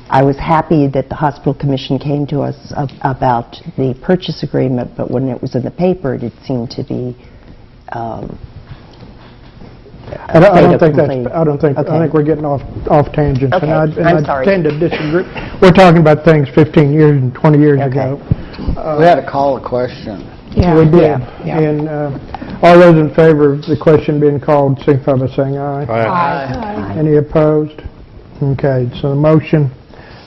I was happy that the hospital commission came to us about the purchase agreement, but when it was in the paper, it seemed to be. I think we're getting off tangents. Okay. I sorry. tend to disagree. We're talking about things 15 years and 20 years ago. We had to call a question. Yeah. We did. Yeah. And all those in favor of the question being called, signify by saying aye. Aye. Any opposed? Okay, so the motion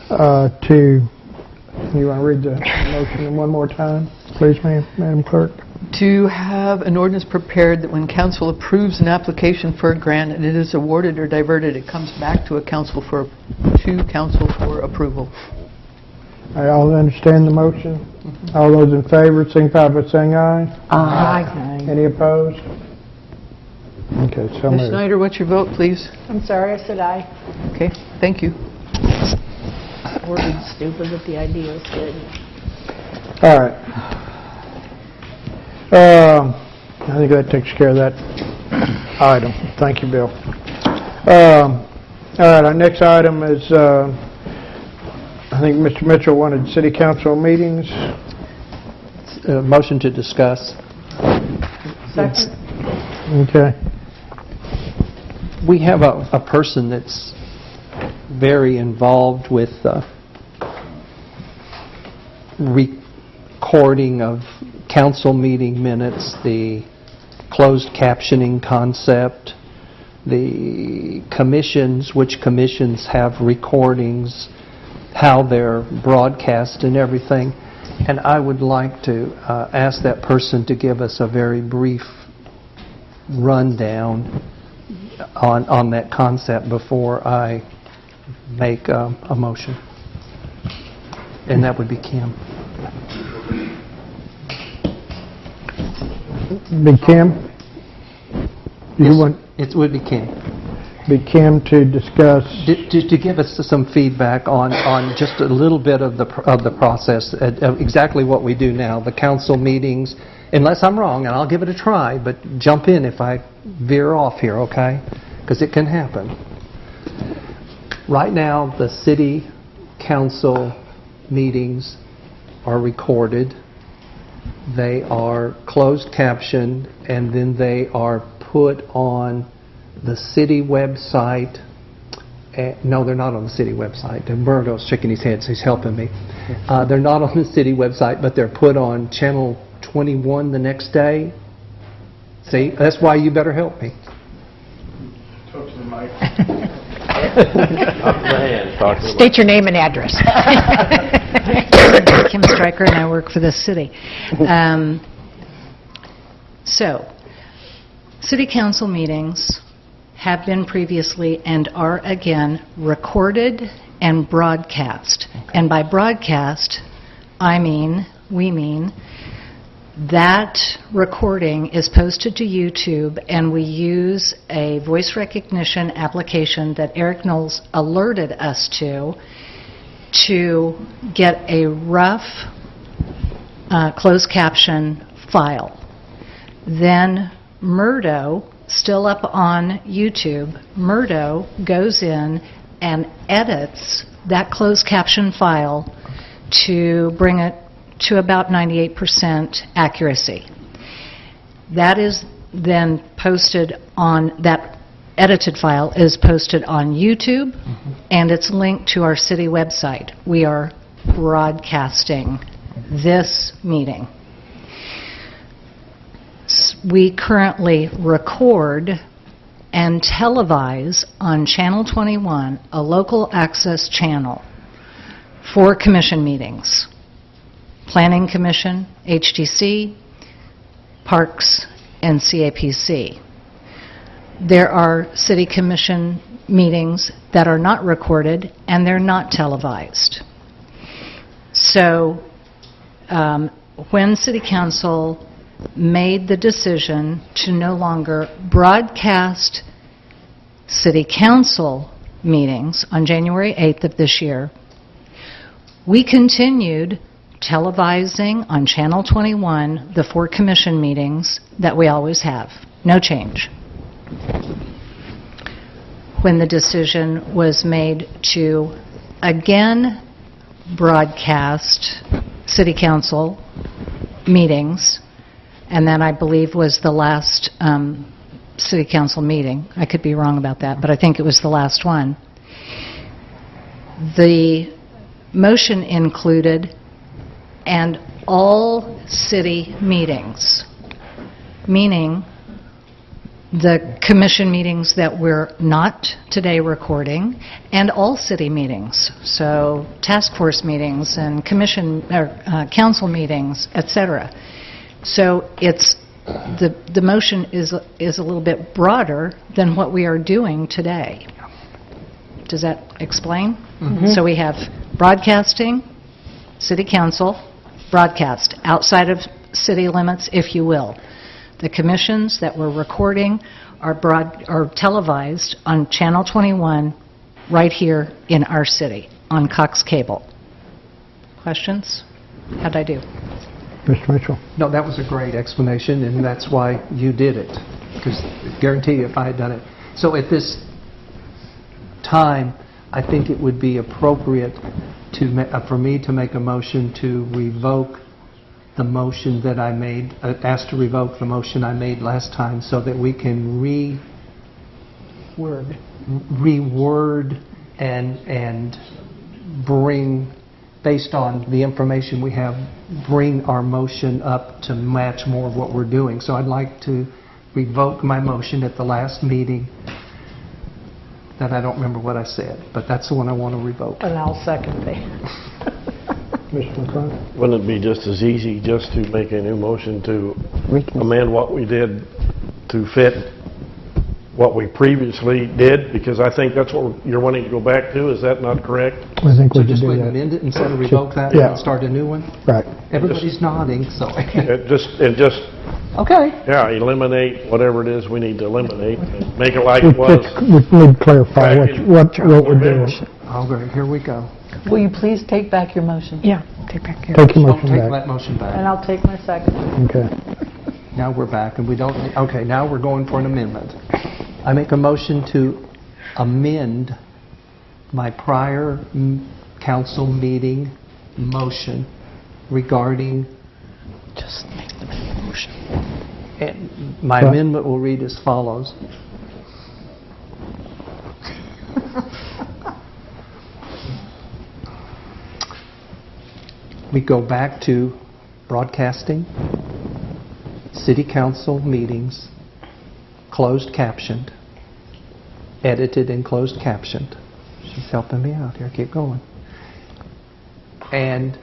you want to read the motion one more time, please, Madam Clerk? To have an ordinance prepared that when council approves an application for a grant and it is awarded or diverted, it comes back to council for approval. I all understand the motion? All those in favor, signify by saying aye. Aye. Any opposed? Okay, so Ms. moved. Snyder, what's your vote, please? I'm sorry, I said aye. Okay, thank you. Worded stupid, but the idea is good. All right. I think that takes care of that item. Thank you, Bill. All right, our next item is, I think Mr. Mitchell wanted city council meetings. Motion to discuss. Second. Okay. We have a person that's very involved with recording of council meeting minutes, the closed captioning concept, the commissions, which commissions have recordings, how they're broadcast and everything. And I would like to ask that person to give us a very brief rundown on that concept before I make a motion. And that would be Kim. Big Kim? It would be Kim. be Kim to discuss. To give us some feedback on just a little bit of the process, exactly what we do now, the council meetings, unless I'm wrong, and I'll give it a try, but jump in if I veer off here, okay? Because it can happen. Right now, the city council meetings are recorded. They are closed captioned, and then they are put on the city website. No, they're not on the city website. Murdo's shaking his head, so he's helping me. They're not on the city website, but they're put on Channel 21 the next day. See, that's why you better help me. Talk to the mic. State your name and address. Kim Stryker, and I work for the city. So, city council meetings have been previously and are again recorded and broadcast. And by broadcast, we mean that recording is posted to YouTube, and we use a voice recognition application that Eric Knowles alerted us to get a rough closed caption file. Then Murdo, still up on YouTube, Murdo goes in and edits that closed caption file to bring it to about 98% accuracy. That is then posted on, that edited file is posted on YouTube, and it's linked to our city website. We are broadcasting this meeting. We currently record and televise on Channel 21, a local access channel, for commission meetings. Planning Commission, HTC, Parks, and CAPC. There are city commission meetings that are not recorded and they're not televised. So when City Council made the decision to no longer broadcast City Council meetings on January 8th of this year, we continued televising on Channel 21 the 4 commission meetings that we always have. No change. When the decision was made to again broadcast City Council meetings, and that I believe was the last City Council meeting. I could be wrong about that, but I think it was the last one. The motion included and all city meetings, meaning the commission meetings that we're not today recording, and all city meetings, so task force meetings and commission or council meetings, etc. So it's the motion is a little bit broader than what we are doing today. Does that explain? Mm-hmm. So we have broadcasting, City Council, broadcast outside of city limits, if you will. The commissions that we're recording are televised on Channel 21 right here in our city on Cox Cable. Questions? How'd I do? Mr. Mitchell? No, that was a great explanation, and that's why you did it. Because I guarantee you if I had done it. So at this time, I think it would be appropriate for me to make a motion to revoke the motion that I made, asked to revoke the motion I made last time so that we can reword and bring, based on the information we have, bring our motion up to match more of what we're doing. So I'd like to revoke my motion at the last meeting that I don't remember what I said, but that's the one I want to revoke. And I'll second that. Mr. McClung? Wouldn't it be just as easy just to make a new motion to amend what we did to fit what we previously did? Because I think that's what you're wanting to go back to. Is that not correct? I think we just should do that. amend it instead of revoke that Yeah. and start a new one? Right. Everybody's nodding, so. And just Okay. Yeah, eliminate whatever it is we need to eliminate, and make it like it was. We need to clarify back in what we're doing. All right, here we go. Will you please take back your motion? Yeah, take back your... Take your Don't motion take back. that motion back. And I'll take my second. Okay. Now we're back, and we don't, okay, now we're going for an amendment. I make a motion to amend my prior council meeting motion regarding... Just make the motion. And my amendment will read as follows. We go back to broadcasting city council meetings, closed captioned, edited and closed captioned. She's helping me out here. Keep going. And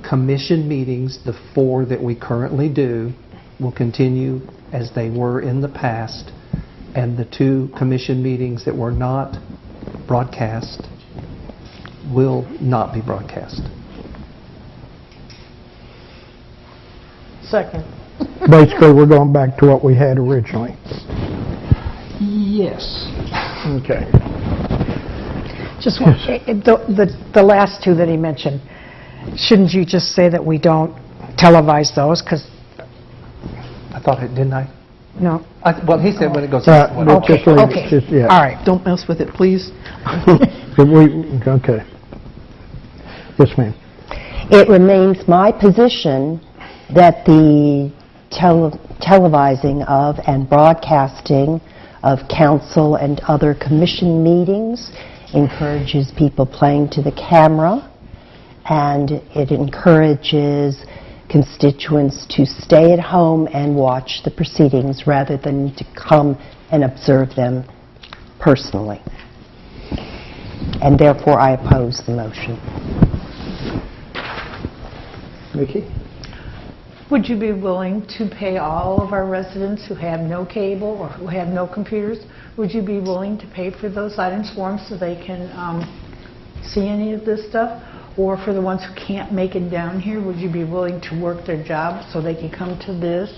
commission meetings, the 4 that we currently do, will continue as they were in the past, and the 2 commission meetings that were not broadcast will not be broadcast. Second. Basically, we're going back to what we had originally. Yes. Okay. Just one, the last 2 that he mentioned, shouldn't you just say that we don't televise those? Because I thought it, didn't I? no. Well, he said when it goes... Okay. All right. Don't mess with it, please. Okay. Yes, ma'am. It remains my position that the televising of and broadcasting of council and other commission meetings encourages people playing to the camera, and it encourages constituents to stay at home and watch the proceedings rather than to come and observe them personally. And therefore, I oppose the motion. Vicki? Would you be willing to pay all of our residents who have no cable or who have no computers, would you be willing to pay for those items for them so they can see any of this stuff? Or for the ones who can't make it down here, would you be willing to work their job so they can come to this?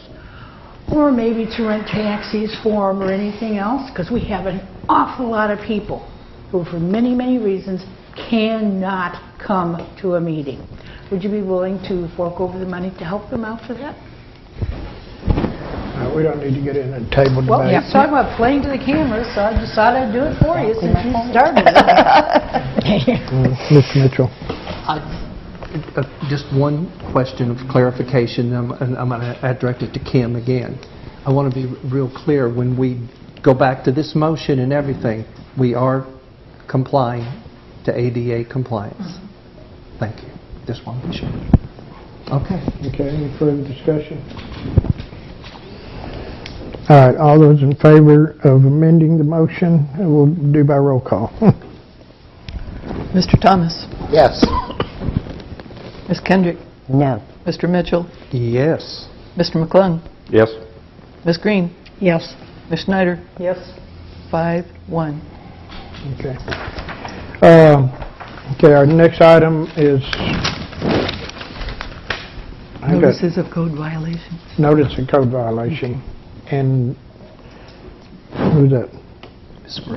Or maybe to rent taxis for them or anything else? Because we have an awful lot of people who, for many, many reasons, cannot come to a meeting. Would you be willing to fork over the money to help them out for that? We don't need to get in a table debate. Well, you're talking about playing to the camera, so I decided I'd do it for you since you started it. Mr. Mitchell. Just one question of clarification, and I'm going to direct it to Kim again. I want to be real clear. When we go back to this motion and everything, we are complying to ADA compliance. Thank you. Just want to be sure. Okay. Okay, any further discussion? All right, all those in favor of amending the motion, we'll do by roll call. Mr. Thomas? Yes. Ms. Kendrick? No. Mr. Mitchell? Yes. Mr. McClung? Yes. Ms. Green? Yes. Ms. Schneider? Yes. 5-1. Okay. Okay, our next item is Notices of code violation. notice of code violation. And who's that?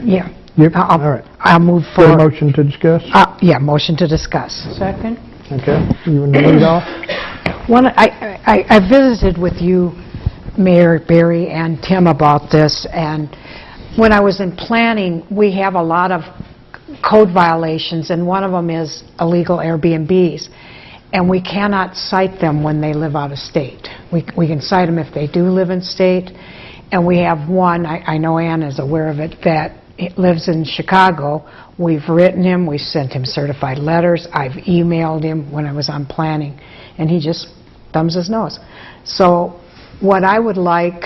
Yeah. Yep, all right. I'll move For a for... motion to discuss? Yeah, motion to discuss. Second? Okay, you want to lead off? I visited with you, Mayor Barry and Tim, about this, and when I was in planning, we have a lot of code violations, and one of them is illegal Airbnbs, and we cannot cite them when they live out of state. We can cite them if they do live in state, and we have one, I know Ann is aware of it, that lives in Chicago. We've written him, we sent him certified letters, I've emailed him when I was on planning, and he just thumbs his nose. So what I would like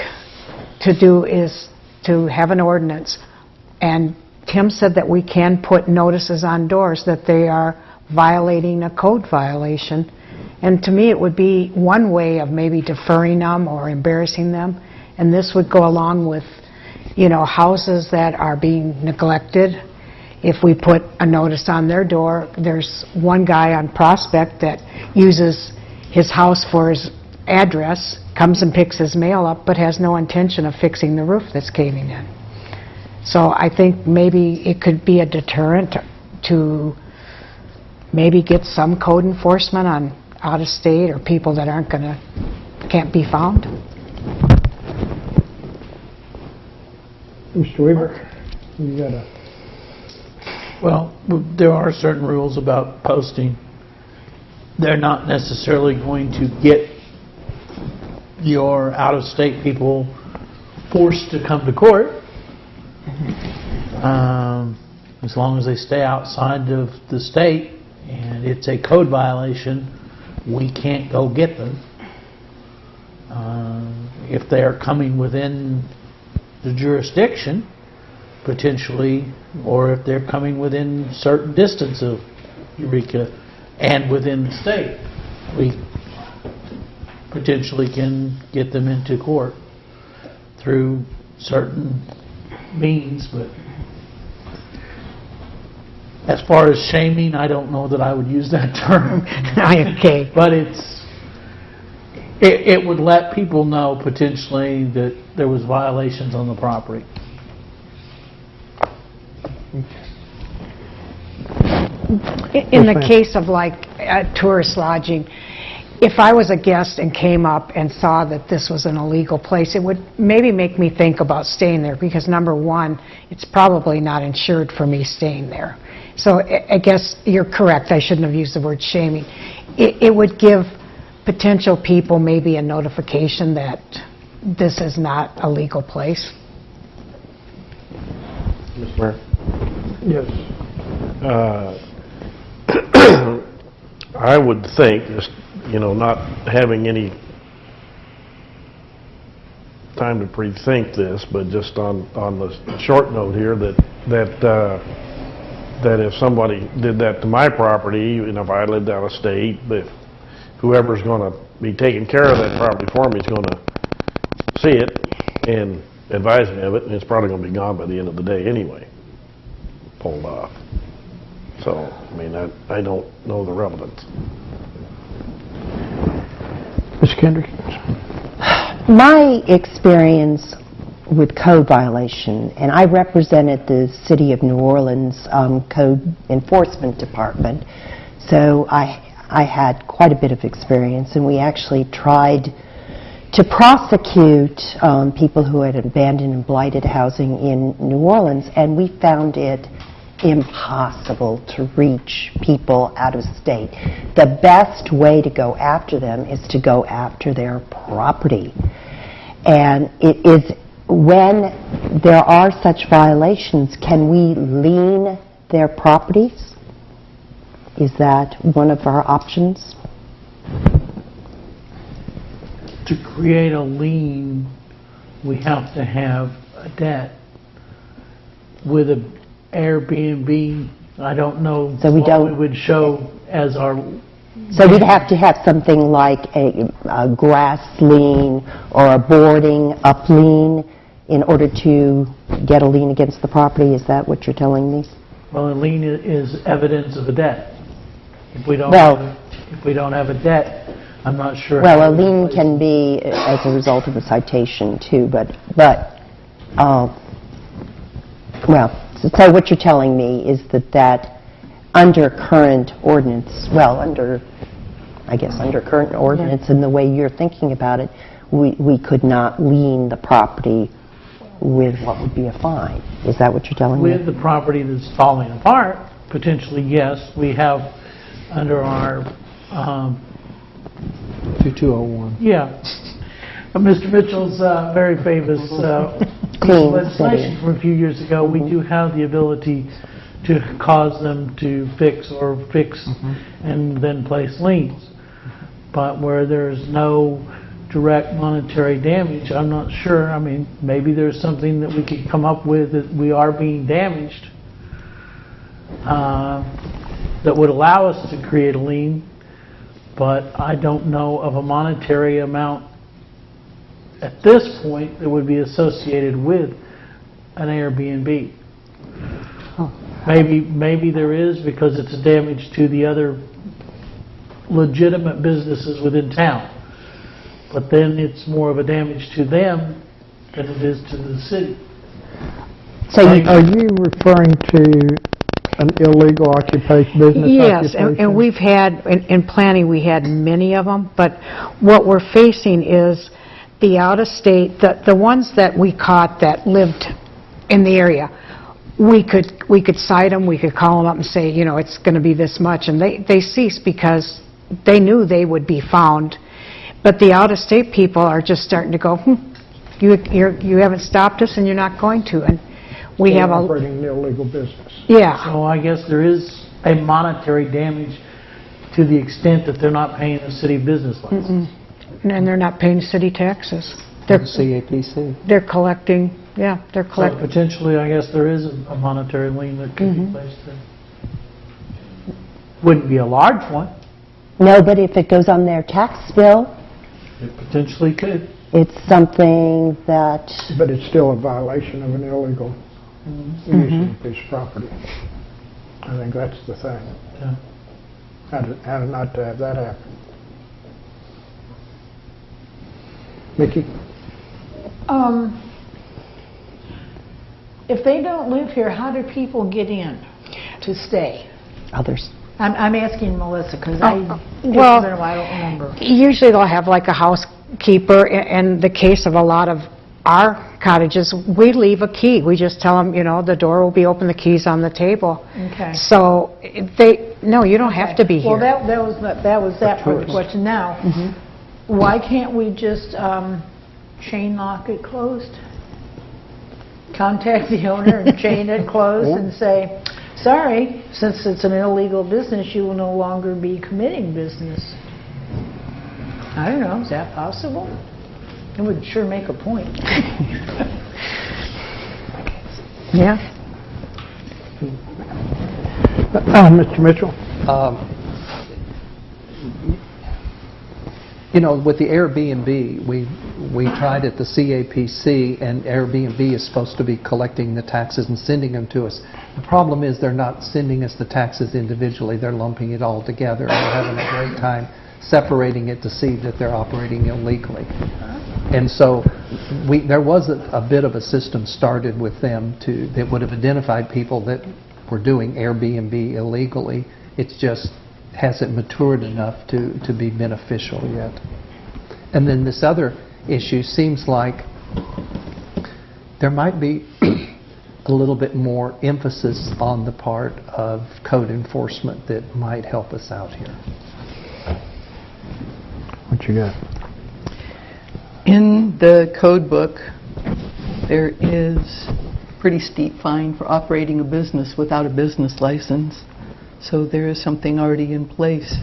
to do is to have an ordinance, and Tim said that we can put notices on doors that they are violating a code violation, and to me it would be one way of maybe deferring them or embarrassing them, and this would go along with, you know, houses that are being neglected. If we put a notice on their door, there's one guy on Prospect that uses his house for his address, comes and picks his mail up, but has no intention of fixing the roof that's caving in. So I think maybe it could be a deterrent to maybe get some code enforcement on out-of-state or people that can't be found. Mr. Weaver, you got a... Well, there are certain rules about posting. They're not necessarily going to get your out-of-state people forced to come to court. As long as they stay outside of the state and it's a code violation, we can't go get them. If they're coming within the jurisdiction, potentially, or if they're coming within certain distance of EUREKA and within the state, we potentially can get them into court through certain means. But as far as shaming, I don't know that I would use that term. Okay. But it would let people know potentially that there was violations on the property. In the case of like tourist lodging, if I was a guest and came up and saw that this was an illegal place, it would maybe make me think about staying there, because number one, it's probably not insured for me staying there. So I guess you're correct, I shouldn't have used the word shaming. It would give potential people maybe a notification that this is not a legal place. Mr. Mayor? Yes. I would think, just, not having any time to pre-think this, but just on the short note here, that if somebody did that to my property, if I lived out of state, if whoever's going to be taking care of that property for me is going to see it and advise me of it, and it's probably going to be gone by the end of the day anyway, pulled off. So, I don't know the relevance. Ms. Kendrick? My experience with code violation, and I represented the City of New Orleans Code Enforcement Department, so I had quite a bit of experience, and we actually tried to prosecute people who had abandoned and blighted housing in New Orleans, and we found it impossible to reach people out of state. The best way to go after them is to go after their property. And it is, when there are such violations, can we lien their properties? Is that one of our options? To create a lien, we have to have a debt. With a Airbnb, I don't know So we what we would show as our... So we'd have to have something like a grass lien or a boarding up lien in order to get a lien against the property. Is that what you're telling me? Well, a lien is evidence of a debt. If we don't have a debt, I'm not sure. Well, a lien can be as a result of a citation too, but so what you're telling me is that under current ordinance, under current ordinance and the way you're thinking about it, we could not lien the property with what would be a fine. Is that what you're telling me? With the property that's falling apart, potentially, yes. We have under our... 2201. Yeah. Mr. Mitchell's very famous piece of legislation from a few years ago, we do have the ability to cause them to fix and then place liens. But where there's no direct monetary damage, I'm not sure. Maybe there's something that we could come up with that we are being damaged that would allow us to create a lien, but I don't know of a monetary amount at this point that would be associated with an Airbnb. Maybe there is, because it's a damage to the other legitimate businesses within town. but then it's more of a damage to them than it is to the city. So you, Are you referring to an illegal occupation, business Yes, occupation? and we've had, in planning, we had many of them, but what we're facing is the out-of-state, the ones that we caught that lived in the area. We could cite them, we could call them up and say, you know, it's going to be this much, and they ceased because they knew they would be found. But the out-of-state people are just starting to go, you haven't stopped us and you're not going to. And we have operating an illegal business. Yeah. So I guess there is a monetary damage to the extent that they're not paying a city business license. And they're not paying city taxes. The CAPC. They're collecting, they're So collecting. potentially, I guess there is a monetary lien that could be placed there. Wouldn't be a large one. no, but if it goes on their tax bill, It potentially could. it's something that, But it's still a violation of an illegal use of a piece of property. I think that's the thing. Yeah. How not to have that happen. Mickey? If they don't live here, how do people get in to stay? others. I'm asking Melissa, because it's been a well, while, I don't remember. Usually they'll have like a housekeeper. In the case of a lot of our cottages, we leave a key. We just tell them, you know, the door will be open, the key's on the table. Okay. So no, you don't have to be here. Well, that was that part of the question. Now, why can't we just chain lock it closed? Contact the owner and chain it closed and say, sorry, since it's an illegal business, you will no longer be committing business. I don't know, is that possible? It would sure make a point. Yeah. Mr. Mitchell? You know, with the Airbnb, we tried at the CAPC, and Airbnb is supposed to be collecting the taxes and sending them to us. The problem is they're not sending us the taxes individually. They're lumping it all together, and we're having a great time separating it to see that they're operating illegally. And so there was a bit of a system started with them that would have identified people that were doing Airbnb illegally. It's just hasn't matured enough to be beneficial yet. And then this other issue seems like there might be a little bit more emphasis on the part of code enforcement that might help us out here. What you got? In the code book, there is pretty steep fine for operating a business without a business license. So there is something already in place.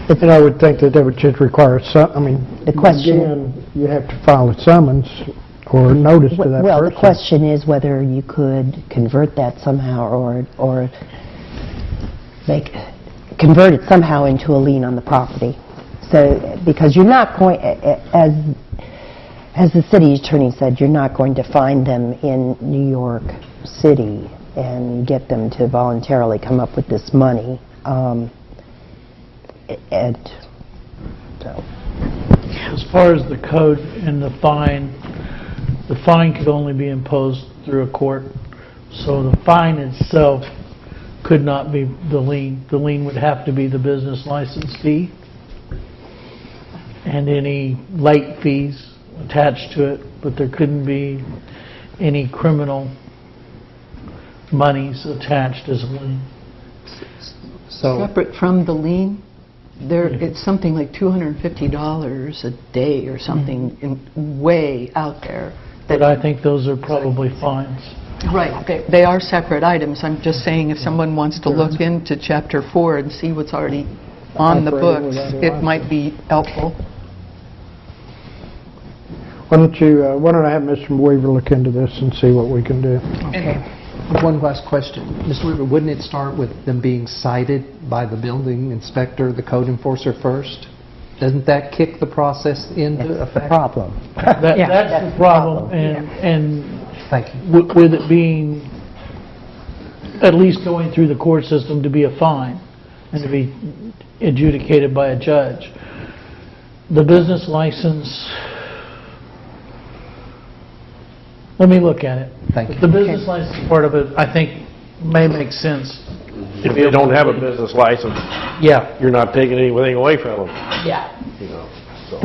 And I would think that would just require The question- again, you have to file a summons or notice to that person. Well, the question is whether you could convert that somehow or convert it somehow into a lien on the property. So, because you're not going, as the city attorney said, you're not going to find them in New York City and get them to voluntarily come up with this money. And so. As far as the code and the fine could only be imposed through a court. So the fine itself could not be the lien. The lien would have to be the business license fee and any late fees attached to it, but there couldn't be any criminal monies attached as a lien. So Separate from the lien, it's something like $250 a day or something way out there. But I think those are probably fines. Right, they are separate items. I'm just saying if someone wants to look into Chapter 4 and see what's already on the books, it might be helpful. Why don't I have Mr. Weaver look into this and see what we can do? Okay. one last question. Mr. Weaver, wouldn't it start with them being cited by the building inspector, the code enforcer first? Doesn't that kick the process into effect? That's the problem. That's the problem, and Thank you. with it being at least going through the court system to be a fine. and to be adjudicated by a judge. The business license, let me look at it. Thank you. The business license part of it, I think, may make sense. If they don't have a business license, Yeah. you're not taking anything away from them, Yeah. you know, so.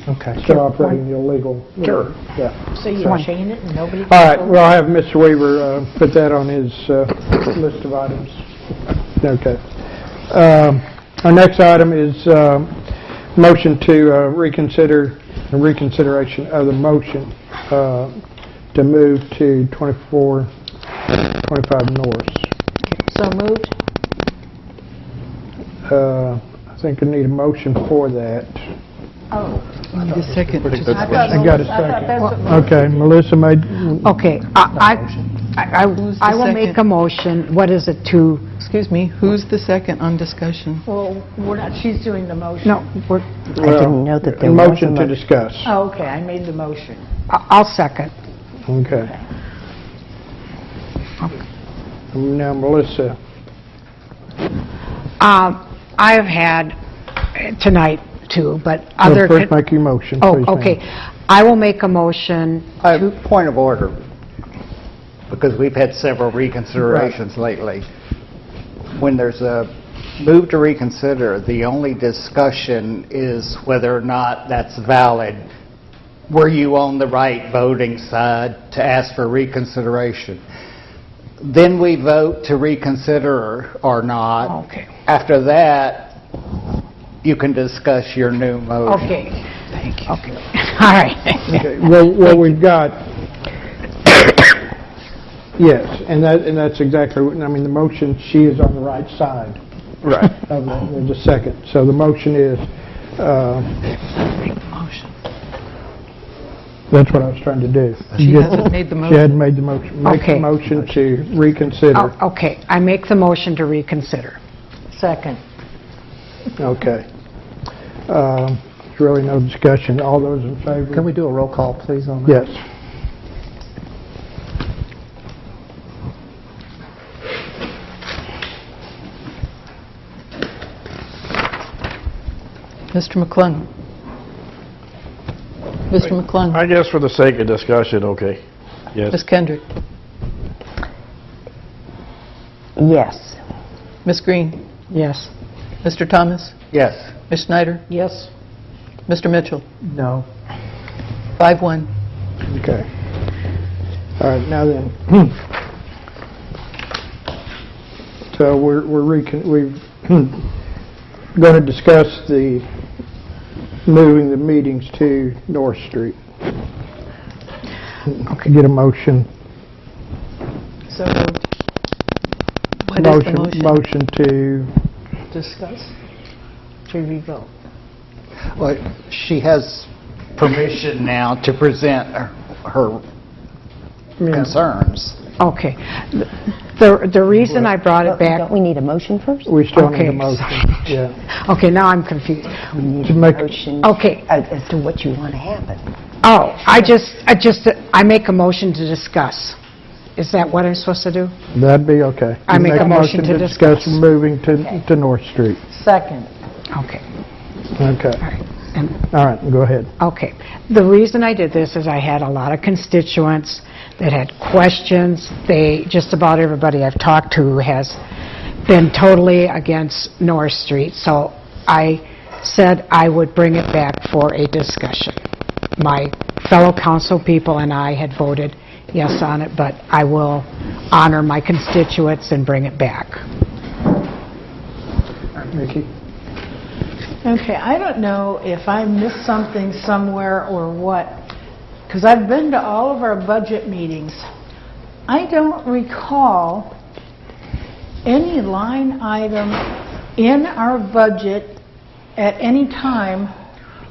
Okay. Still operating illegal. Sure. Yeah. So you're chain it and nobody... All right, we'll have Mr. Weaver put that on his list of items. Okay. Our next item is motion to reconsideration of the motion to move to 2425 North. So moved? I think I need a motion for that. Oh. Need a second. I got a second. Okay, Melissa made... Okay, I will make a motion, what is it, to... Excuse me, who's the second on discussion? Well, we're not, she's doing the motion. No, I didn't know that there was a motion to discuss. Oh, okay, I made the motion. I'll second. Okay. Now, Melissa. I have had, tonight too, but other... First make your motion, Oh, please, okay. ma'am. I will make a motion to... Point of order, because we've had several reconsiderations lately. When there's a move to reconsider, the only discussion is whether or not that's valid. Were you on the right voting side to ask for reconsideration? Then we vote to reconsider or not. Okay. After that, you can discuss your new motion. Okay. Thank you. Okay. All right. Okay, well, we've got, yes, and that's exactly, I mean, the motion, she is on the right side. Right. Of the second. So the motion is, that's what I was trying to do. She hasn't made the motion. She hadn't made the motion. Make the Okay. motion to reconsider. Okay, I make the motion to reconsider. Second. Okay. There's really no discussion. All those in favor? Can we do a roll call, please, on that? Yes. Mr. McClung. Mr. McClung. I guess for the sake of discussion, okay. Yes. Ms. Kendrick. Yes. Ms. Green. Yes. Mr. Thomas. Yes. Ms. Schneider. Yes. Mr. Mitchell. No. 5-1. Okay. All right, now then. So we're going to discuss the moving the meetings to North Street. Okay. Get a motion. So moved. What is the motion? Motion to... Discuss. To revote. Well, she has permission now to present her concerns. Okay. The reason I brought it back... Don't we need a motion first? We still need a Okay, motion. sorry. Yeah. Okay, now I'm confused. We need To a make- motion Okay. as to what you want to happen. Oh, I make a motion to discuss. Is that what I'm supposed to do? That'd be okay. I You make a motion to discuss. moving to North Street. Second. Okay. Okay. All right. And All right, go ahead. Okay. The reason I did this is I had a lot of constituents that had questions. Just about everybody I've talked to has been totally against North Street. So I said I would bring it back for a discussion. My fellow council people and I had voted yes on it, but I will honor my constituents and bring it back. Vicki? Okay, I don't know if I missed something somewhere or what, because I've been to all of our budget meetings. I don't recall any line item in our budget at any time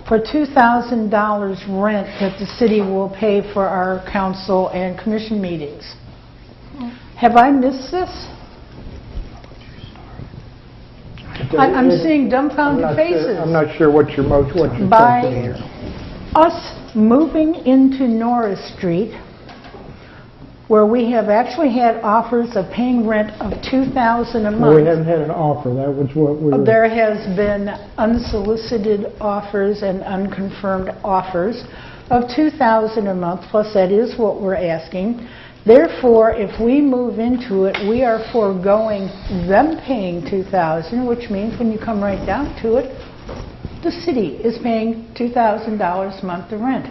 for $2,000 rent that the city will pay for our council and commission meetings. Have I missed this? I'm seeing dumbfounded faces. I'm not sure what you're thinking By here. us moving into Norris Street, where we have actually had offers of paying rent of $2,000 a month. Well, we haven't had an offer. That was what we were... There has been unsolicited offers and unconfirmed offers of $2,000 a month, plus that is what we're asking. Therefore, if we move into it, we are foregoing them paying $2,000, which means when you come right down to it, the city is paying $2,000 a month of rent.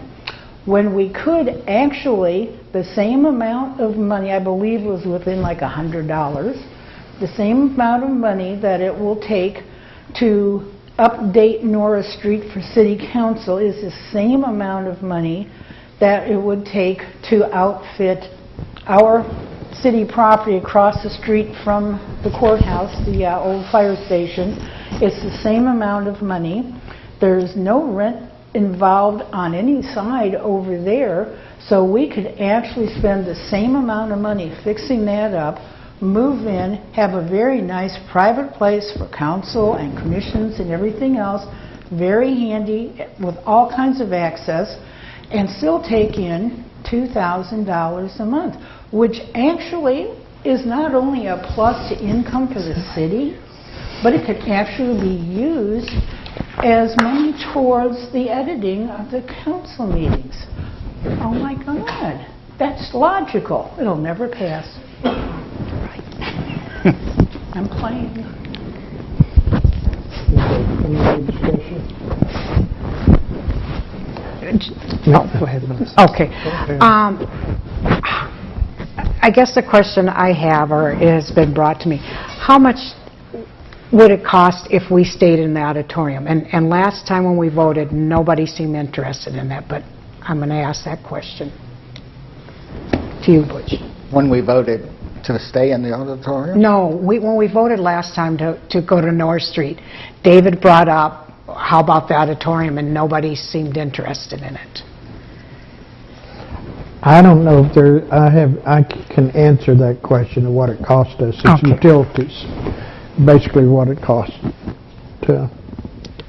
When we could actually, the same amount of money, I believe was within like $100, the same amount of money that it will take to update Norris Street for City Council is the same amount of money that it would take to outfit our city property across the street from the courthouse, the old fire station. It's the same amount of money. There's no rent involved on any side over there, so we could actually spend the same amount of money fixing that up, move in, have a very nice private place for council and commissions and everything else, very handy with all kinds of access, and still take in $2,000 a month, which actually is not only a plus to income for the city, but it could actually be used as money towards the editing of the council meetings. Oh my God, that's logical. It'll never pass. Right. I'm playing. Any other discussion? Go ahead, Melissa. Okay. I guess the question I have, or it has been brought to me, how much would it cost if we stayed in the auditorium? And last time when we voted, nobody seemed interested in that, but I'm going to ask that question to you, Butch. When we voted to stay in the auditorium? No, when we voted last time to go to North Street, David brought up, how about the auditorium, and nobody seemed interested in it. I don't know if there, I can answer that question of what it cost us. It's Okay. utilities, basically what it costs to...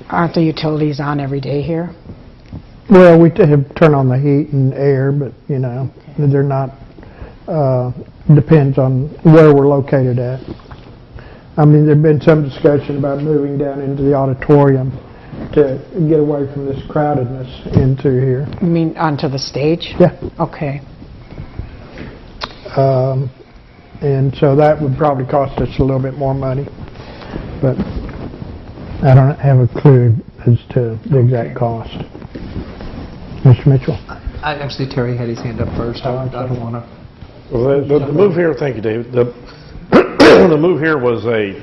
Aren't the utilities on every day here? Well, we have turn on the heat and air, but, you know, they're not, depends on where we're located at. I mean, there's been some discussion about moving down into the auditorium to get away from this crowdedness into here. You mean onto the stage? Yeah. Okay. And so that would probably cost us a little bit more money, but I don't have a clue as to the exact cost. Mr. Mitchell? Actually, Terry had his hand up first. I don't want to... Well, the move here, thank you, David. The the move here was a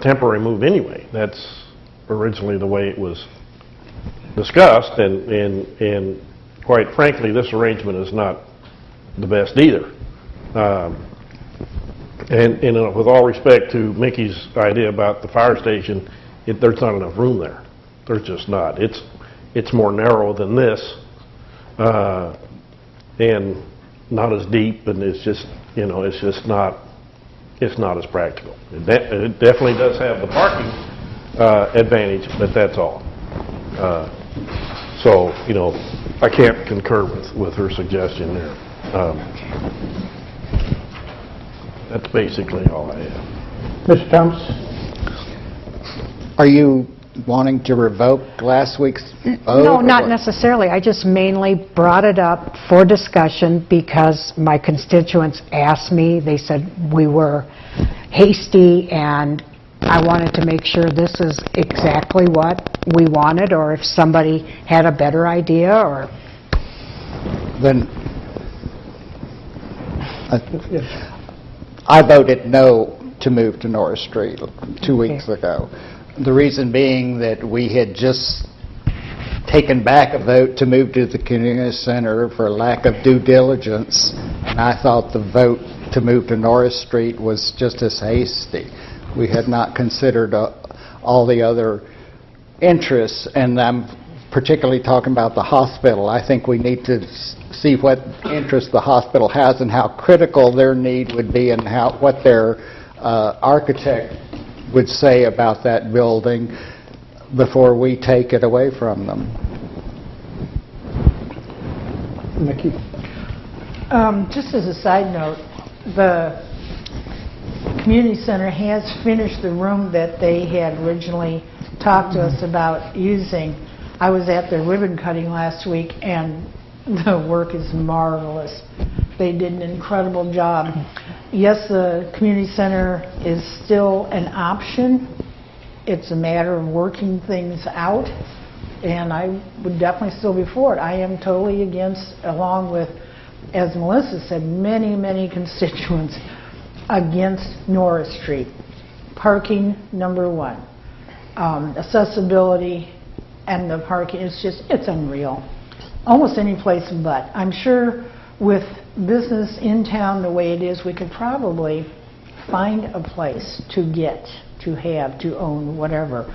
temporary move anyway. That's originally the way it was discussed, and quite frankly, this arrangement is not the best either. And with all respect to Mickey's idea about the fire station, there's not enough room there. There's just not. It's more narrow than this, and not as deep, and it's just, you know, it's not as practical. It definitely does have the parking advantage, but that's all. So, you know, I can't concur with her suggestion there. That's basically all I have. Mr. Thomas? Are you wanting to revoke last week's vote? No, not necessarily. I just mainly brought it up for discussion because my constituents asked me. They said we were hasty, and I wanted to make sure this is exactly what we wanted, or if somebody had a better idea, or... Then I voted no to move to Norris Street 2 weeks ago. The reason being that we had just taken back a vote to move to the community center for lack of due diligence, and I thought the vote to move to Norris Street was just as hasty. We had not considered all the other interests, and I'm particularly talking about the hospital. I think we need to see what interest the hospital has and how critical their need would be, and what their architect would say about that building before we take it away from them. Mickey? Just as a side note, the community center has finished the room that they had originally talked to us about using. I was at the ribbon cutting last week, and the work is marvelous. They did an incredible job. Yes, the community center is still an option. It's a matter of working things out, and I would definitely still be for it. I am totally against, along with, as Melissa said, many, many constituents, against Norris Street. Parking, number one. Accessibility and the parking, it's unreal. Almost any place but. I'm sure with business in town the way it is, we could probably find a place to get, to have, to own, whatever.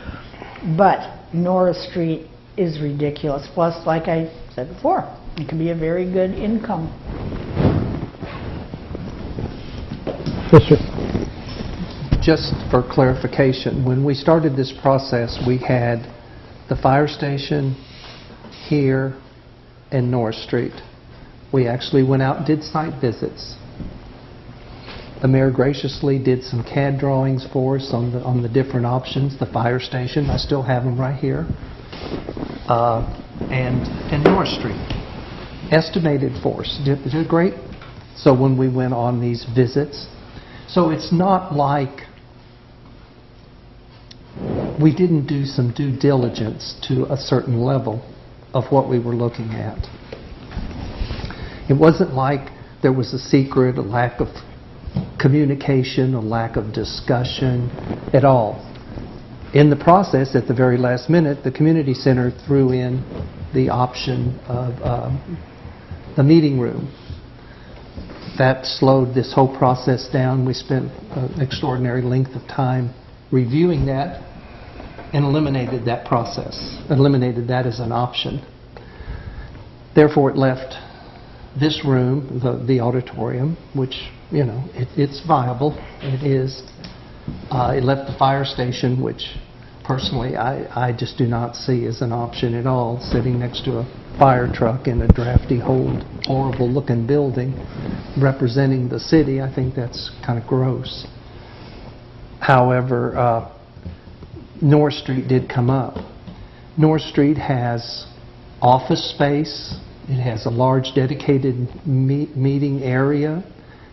But Norris Street is ridiculous. Plus, like I said before, it can be a very good income. Yes, sir. Just for clarification, when we started this process, we had the fire station here and North Street. We actually went out and did site visits. The mayor graciously did some CAD drawings for us on the different options. The fire station, I still have them right here, and North Street. Estimated for us. Did great. So when we went on these visits, so it's not like we didn't do some due diligence to a certain level of what we were looking at. It wasn't like there was a secret, a lack of communication, a lack of discussion at all. In the process, at the very last minute, the community center threw in the option of the meeting room. That slowed this whole process down. We spent an extraordinary length of time reviewing that and eliminated that process, eliminated that as an option. Therefore, it left this room, the auditorium, which, you know, it's viable. It is. It left the fire station, which personally I just do not see as an option at all, sitting next to a fire truck in a drafty, horrible looking building representing the city. I think that's kind of gross. However, North Street did come up. North Street has office space. It has a large dedicated meeting area.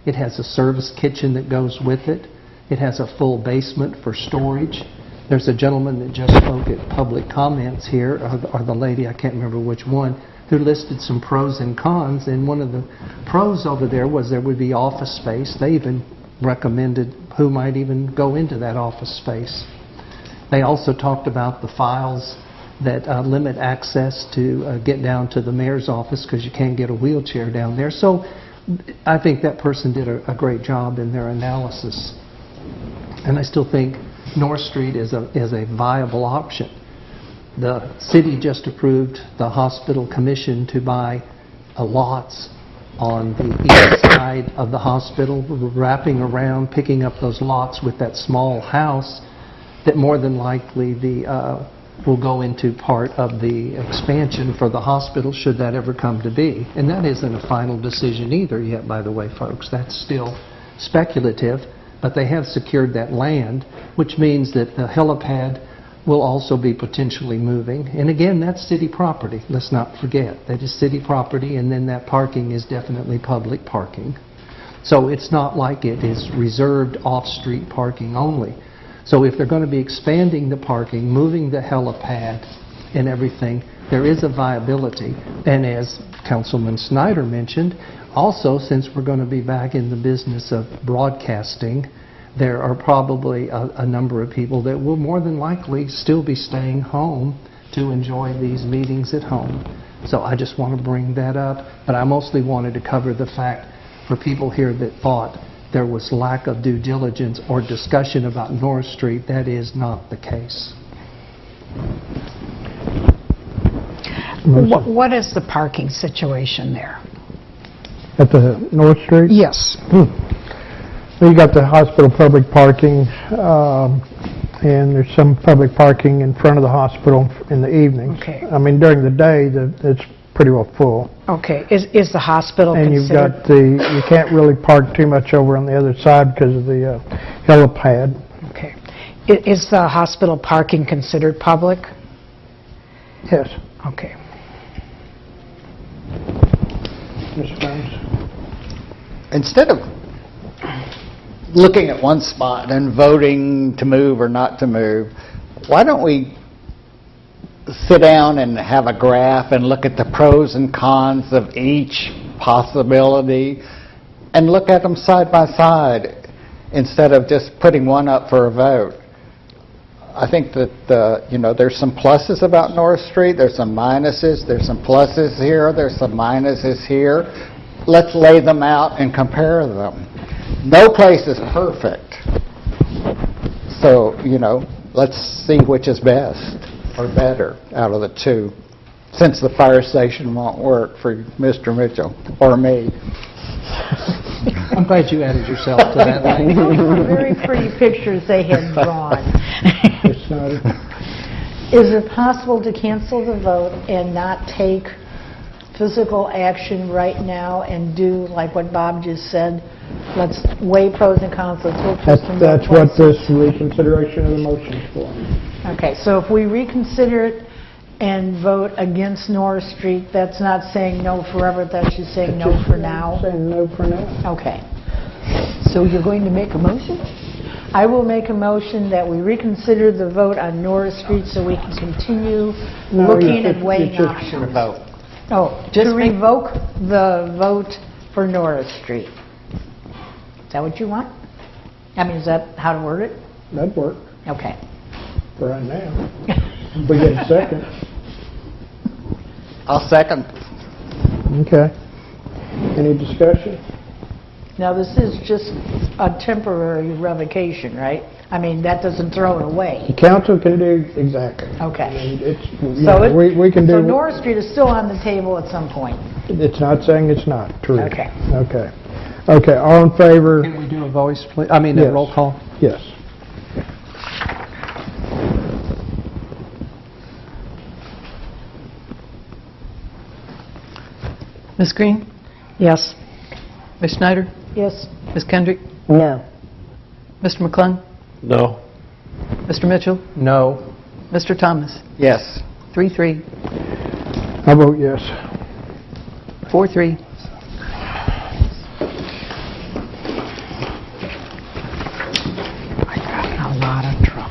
It has a service kitchen that goes with it. It has a full basement for storage. There's a gentleman that just spoke at public comments here, or the lady, I can't remember which one, who listed some pros and cons, and one of the pros over there was there would be office space. They even recommended who might even go into that office space. They also talked about the files that limit access to get down to the mayor's office because you can't get a wheelchair down there. So I think that person did a great job in their analysis. And I still think North Street is a viable option. The city just approved the hospital commission to buy lots on the east side of the hospital, wrapping around, picking up those lots with that small house that more than likely will go into part of the expansion for the hospital should that ever come to be. And that isn't a final decision either yet, by the way, folks. That's still speculative, but they have secured that land, which means that the helipad will also be potentially moving. And again, that's city property. Let's not forget. That is city property, and then that parking is definitely public parking. So it's not like it is reserved off-street parking only. So if they're going to be expanding the parking, moving the helipad and everything, there is a viability. And as Councilman Snyder mentioned, also, since we're going to be back in the business of broadcasting, there are probably a number of people that will more than likely still be staying home to enjoy these meetings at home. So I just want to bring that up. But I mostly wanted to cover the fact for people here that thought there was lack of due diligence or discussion about North Street. That is not the case. What is the parking situation there? At the North Street? Yes. Well, you got the hospital public parking, and there's some public parking in front of the hospital in the evenings. Okay. I mean, during the day, it's pretty well full. Okay, is the hospital And you've considered? got you can't really park too much over on the other side because of the helipad. Okay. Is the hospital parking considered public? Yes. Okay. Mr. Burns? Instead of looking at one spot and voting to move or not to move, why don't we sit down and have a graph and look at the pros and cons of each possibility and look at them side by side instead of just putting one up for a vote? I think that, there's some pluses about North Street, there's some minuses, there's some pluses here, there's some minuses here. Let's lay them out and compare them. No place is perfect. So, let's see which is best or better out of the two, since the fire station won't work for Mr. Mitchell or me. I'm glad you added yourself to that. Those were very pretty pictures they had drawn. It's not. Is it possible to cancel the vote and not take physical action right now and do like what Bob just said? Let's weigh pros and cons. Let's look for some. That's what this reconsideration of the motion is for. Okay, so if we reconsider it and vote against Norris Street, that's not saying no forever, that's just saying no for now? Saying no for now. Okay. So you're going to make a motion? I will make a motion that we reconsider the vote on Norris Street so we can continue looking and weighing options. Oh, Just to revoke the vote for Norris Street. Is that what you want? I mean, is that how to word it? That'd work Okay. for right now. If we get a second. I'll second. Okay. Any discussion? Now, this is just a temporary revocation, right? I mean, that doesn't throw it away. The council can do exactly. Okay. I mean, it's, So we can do. So Norris Street is still on the table at some point? It's not saying it's not, true. Okay. Okay. Okay, all in favor? Can we do a voice, please? I mean, a Yes. roll call? Yes. Ms. Green? Yes. Ms. Schneider? Yes. Ms. Kendrick? No. Mr. McClung? No. Mr. Mitchell? No. Mr. Thomas? Yes. 3-3. I vote yes. 4-3. I got in a lot of trouble.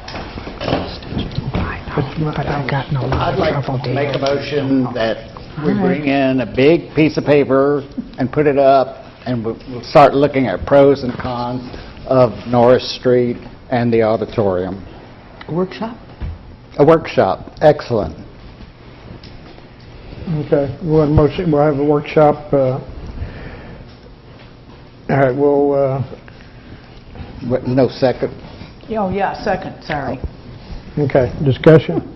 But I've gotten a lot I'd of like trouble, to make a David. motion that we bring in a big piece of paper and put it up, and we'll start looking at pros and cons of Norris Street and the auditorium. Workshop? A workshop, excellent. Okay, we'll have a workshop. All right, we'll, No second. Oh, yeah, second, sorry. okay, discussion?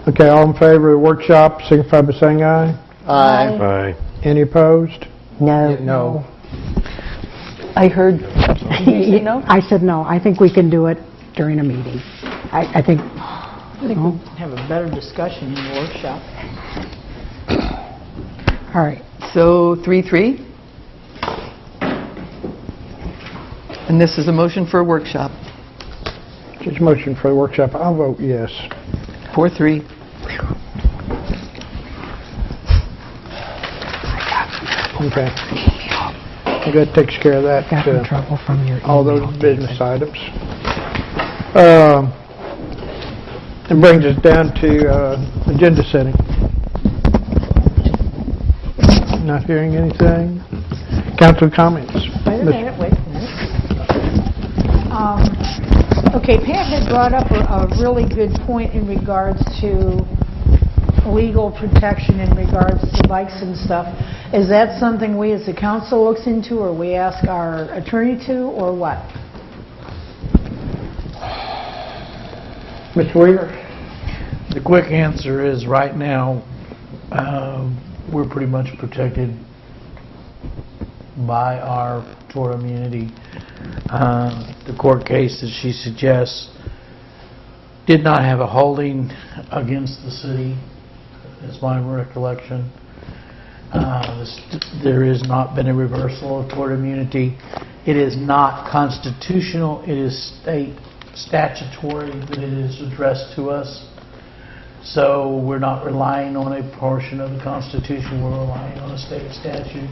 Okay, all in favor of the workshop, signify by saying aye. Aye. Aye. Any opposed? No. No. I heard, did you say no? I said no. I think we can do it during a meeting. I think, I think we can have a better discussion in the workshop. all right. So 3-3? And this is a motion for a workshop. Just motion for the workshop, I'll vote yes. 4-3. Okay. That takes care of that. Got in trouble from your All those email, business David. items. It brings us down to agenda setting. Not hearing anything. Council comments. Wait a minute. Okay, Pat had brought up a really good point in regards to legal protection in regards to bikes and stuff. Is that something we as a council looks into, or we ask our attorney to, or what? Mr. Weaver? The quick answer is right now, we're pretty much protected by our Tort immunity. The court case, as she suggests, did not have a holding against the city. is my recollection. There has not been a reversal of tort immunity. It is not constitutional. It is state statutory that it is addressed to us. So we're not relying on a portion of the Constitution. We're relying on a state statute.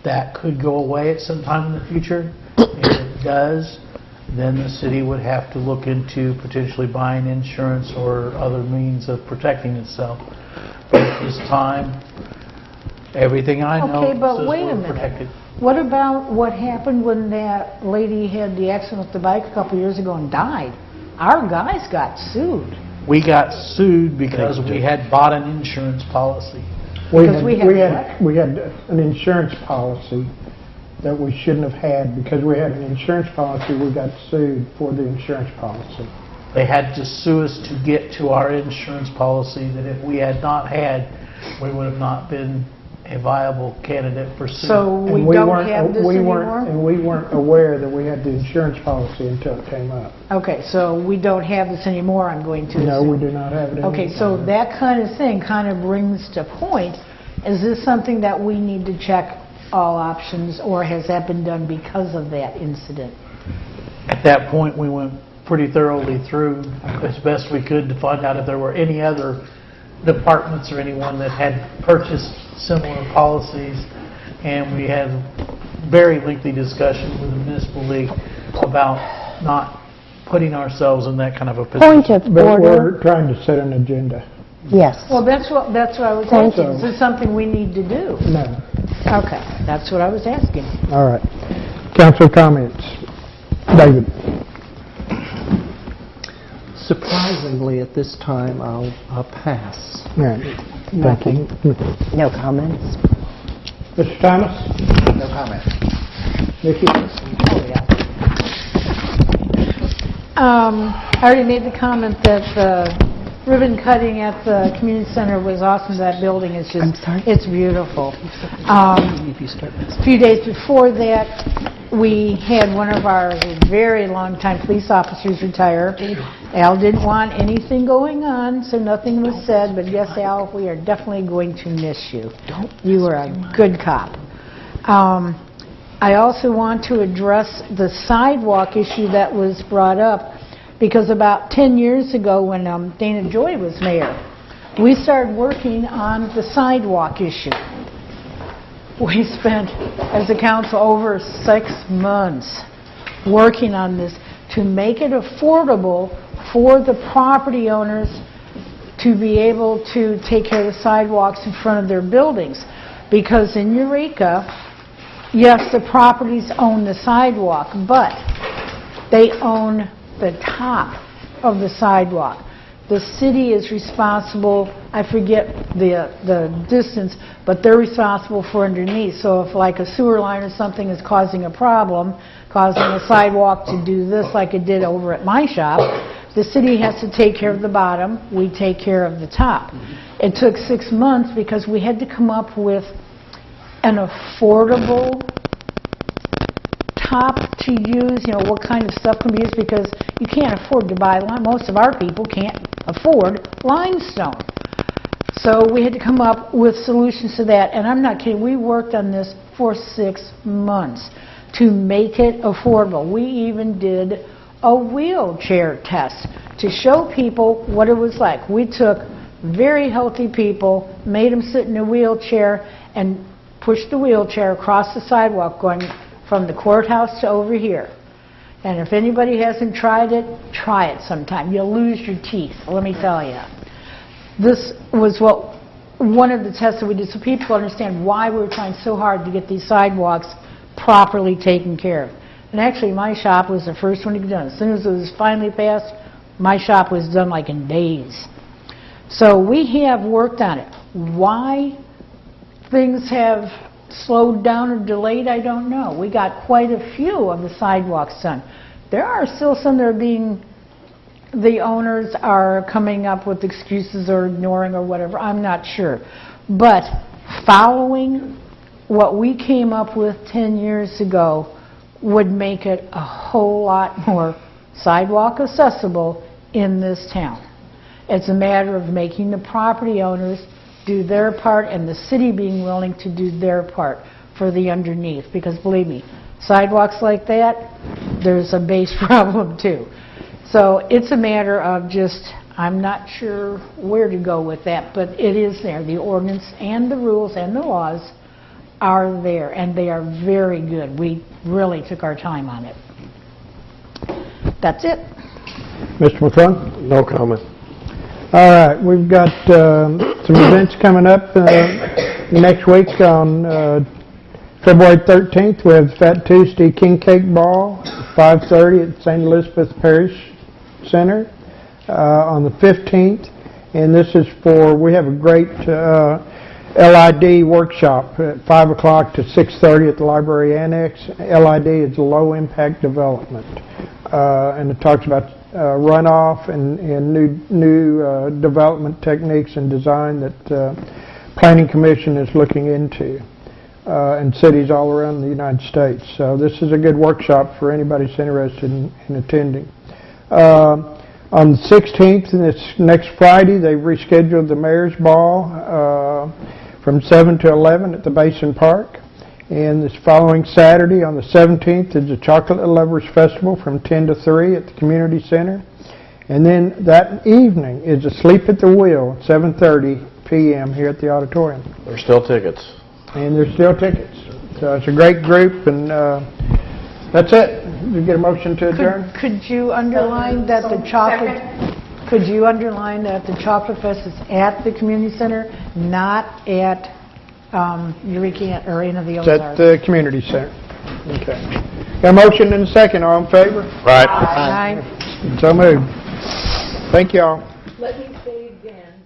That could go away at some time in the future. If it does, then the city would have to look into potentially buying insurance or other means of protecting itself. But at this time, everything I know Okay, but says wait a we're minute. protected. What about what happened when that lady had the accident with the bike a couple years ago and died? Our guys got sued. We got sued because we had bought an insurance policy. Because we had an insurance policy that we shouldn't have had. Because we had an insurance policy, we got sued for the insurance policy. They had to sue us to get to our insurance policy that if we had not had, we would have not been a viable candidate for suit. So we don't have this anymore? And we weren't aware that we had the insurance policy until it came up. Okay, so we don't have this anymore, I'm going to No, assume. we do not have it anymore. Okay, so that kind of thing kind of brings to point, is this something that we need to check all options, or has that been done because of that incident? At that point, we went pretty thoroughly through as best we could to find out if there were any other departments or anyone that had purchased similar policies, and we had very lengthy discussion with the municipal league about not putting ourselves in that kind of a position. Point of But order. we're trying to set an agenda. Yes. Well, that's what I was Thank asking. you. Is this something we need to do? No. Okay, that's what I was asking. All right. Council comments. David. Surprisingly, at this time, I'll pass. All right. Thank you. No comments. Mr. Thomas? No comment. Nikki? I already made the comment that the ribbon cutting at the community center was awesome. That building is just, it's beautiful. A few days before that, we had one of our very long-time police officers retire. Al didn't want anything going on, so nothing was said, but yes, Al, we are definitely going to miss you. You were a good cop. I also want to address the sidewalk issue that was brought up, because about 10 years ago when Dana Joy was mayor, we started working on the sidewalk issue. We spent, as a council, over 6 months working on this to make it affordable for the property owners to be able to take care of the sidewalks in front of their buildings. Because in EUREKA, yes, the properties own the sidewalk, but they own the top of the sidewalk. The city is responsible, I forget the distance, but they're responsible for underneath. So if like a sewer line or something is causing a problem, causing a sidewalk to do this like it did over at my shop, the city has to take care of the bottom, we take care of the top. It took 6 months because we had to come up with an affordable top to use, what kind of stuff can be used, because you can't afford to buy lime. Most of our people can't afford limestone. So we had to come up with solutions to that, and I'm not kidding, we worked on this for 6 months to make it affordable. We even did a wheelchair test to show people what it was like. We took very healthy people, made them sit in a wheelchair, and pushed the wheelchair across the sidewalk going from the courthouse to over here. And if anybody hasn't tried it, try it sometime. You'll lose your teeth, let me tell you. This was one of the tests that we did, so people understand why we were trying so hard to get these sidewalks properly taken care of. And actually, my shop was the first one to get done. As soon as it was finally passed, my shop was done like in days. So we have worked on it. Why things have slowed down or delayed, I don't know. We got quite a few of the sidewalks done. There are still some that are the owners are coming up with excuses or ignoring or whatever, I'm not sure. But following what we came up with 10 years ago would make it a whole lot more sidewalk accessible in this town. It's a matter of making the property owners do their part and the city being willing to do their part for the underneath. Because believe me, sidewalks like that, there's a base problem too. So it's a matter of just, I'm not sure where to go with that, but it is there. The ordinance and the rules and the laws are there, and they are very good. We really took our time on it. That's it. Mr. McClung? No comment. All right, we've got some events coming up next week on February 13th. We have the Fat Tuesday King Cake Ball, 5:30 at St. Elizabeth Parish Center. On the 15th, and this is we have a great LID workshop at 5 o'clock to 6:30 at the Library Annex. LID is Low Impact Development, and it talks about runoff and new development techniques and design that Planning Commission is looking into in cities all around the United States. So this is a good workshop for anybody who's interested in attending. On the 16th, and it's next Friday, they've rescheduled the Mayor's Ball from 7 to 11 at the Basin Park. And this following Saturday, on the 17th, is the Chocolate Lovers Festival from 10 to 3 at the Community Center. And then that evening is a Sleep at the Wheel at 7:30 p.m. here at the auditorium. There's still tickets. And there's still tickets. So it's a great group, and that's it. You get a motion to adjourn? Could you underline that the chocolate? Could you underline that the Chocolate Fest is at the community center, not at EUREKA or any of the It's others? at the community center. Okay. Got a motion and a second. All in favor? Right. Aye. So moved. Thank you all. Let me say again,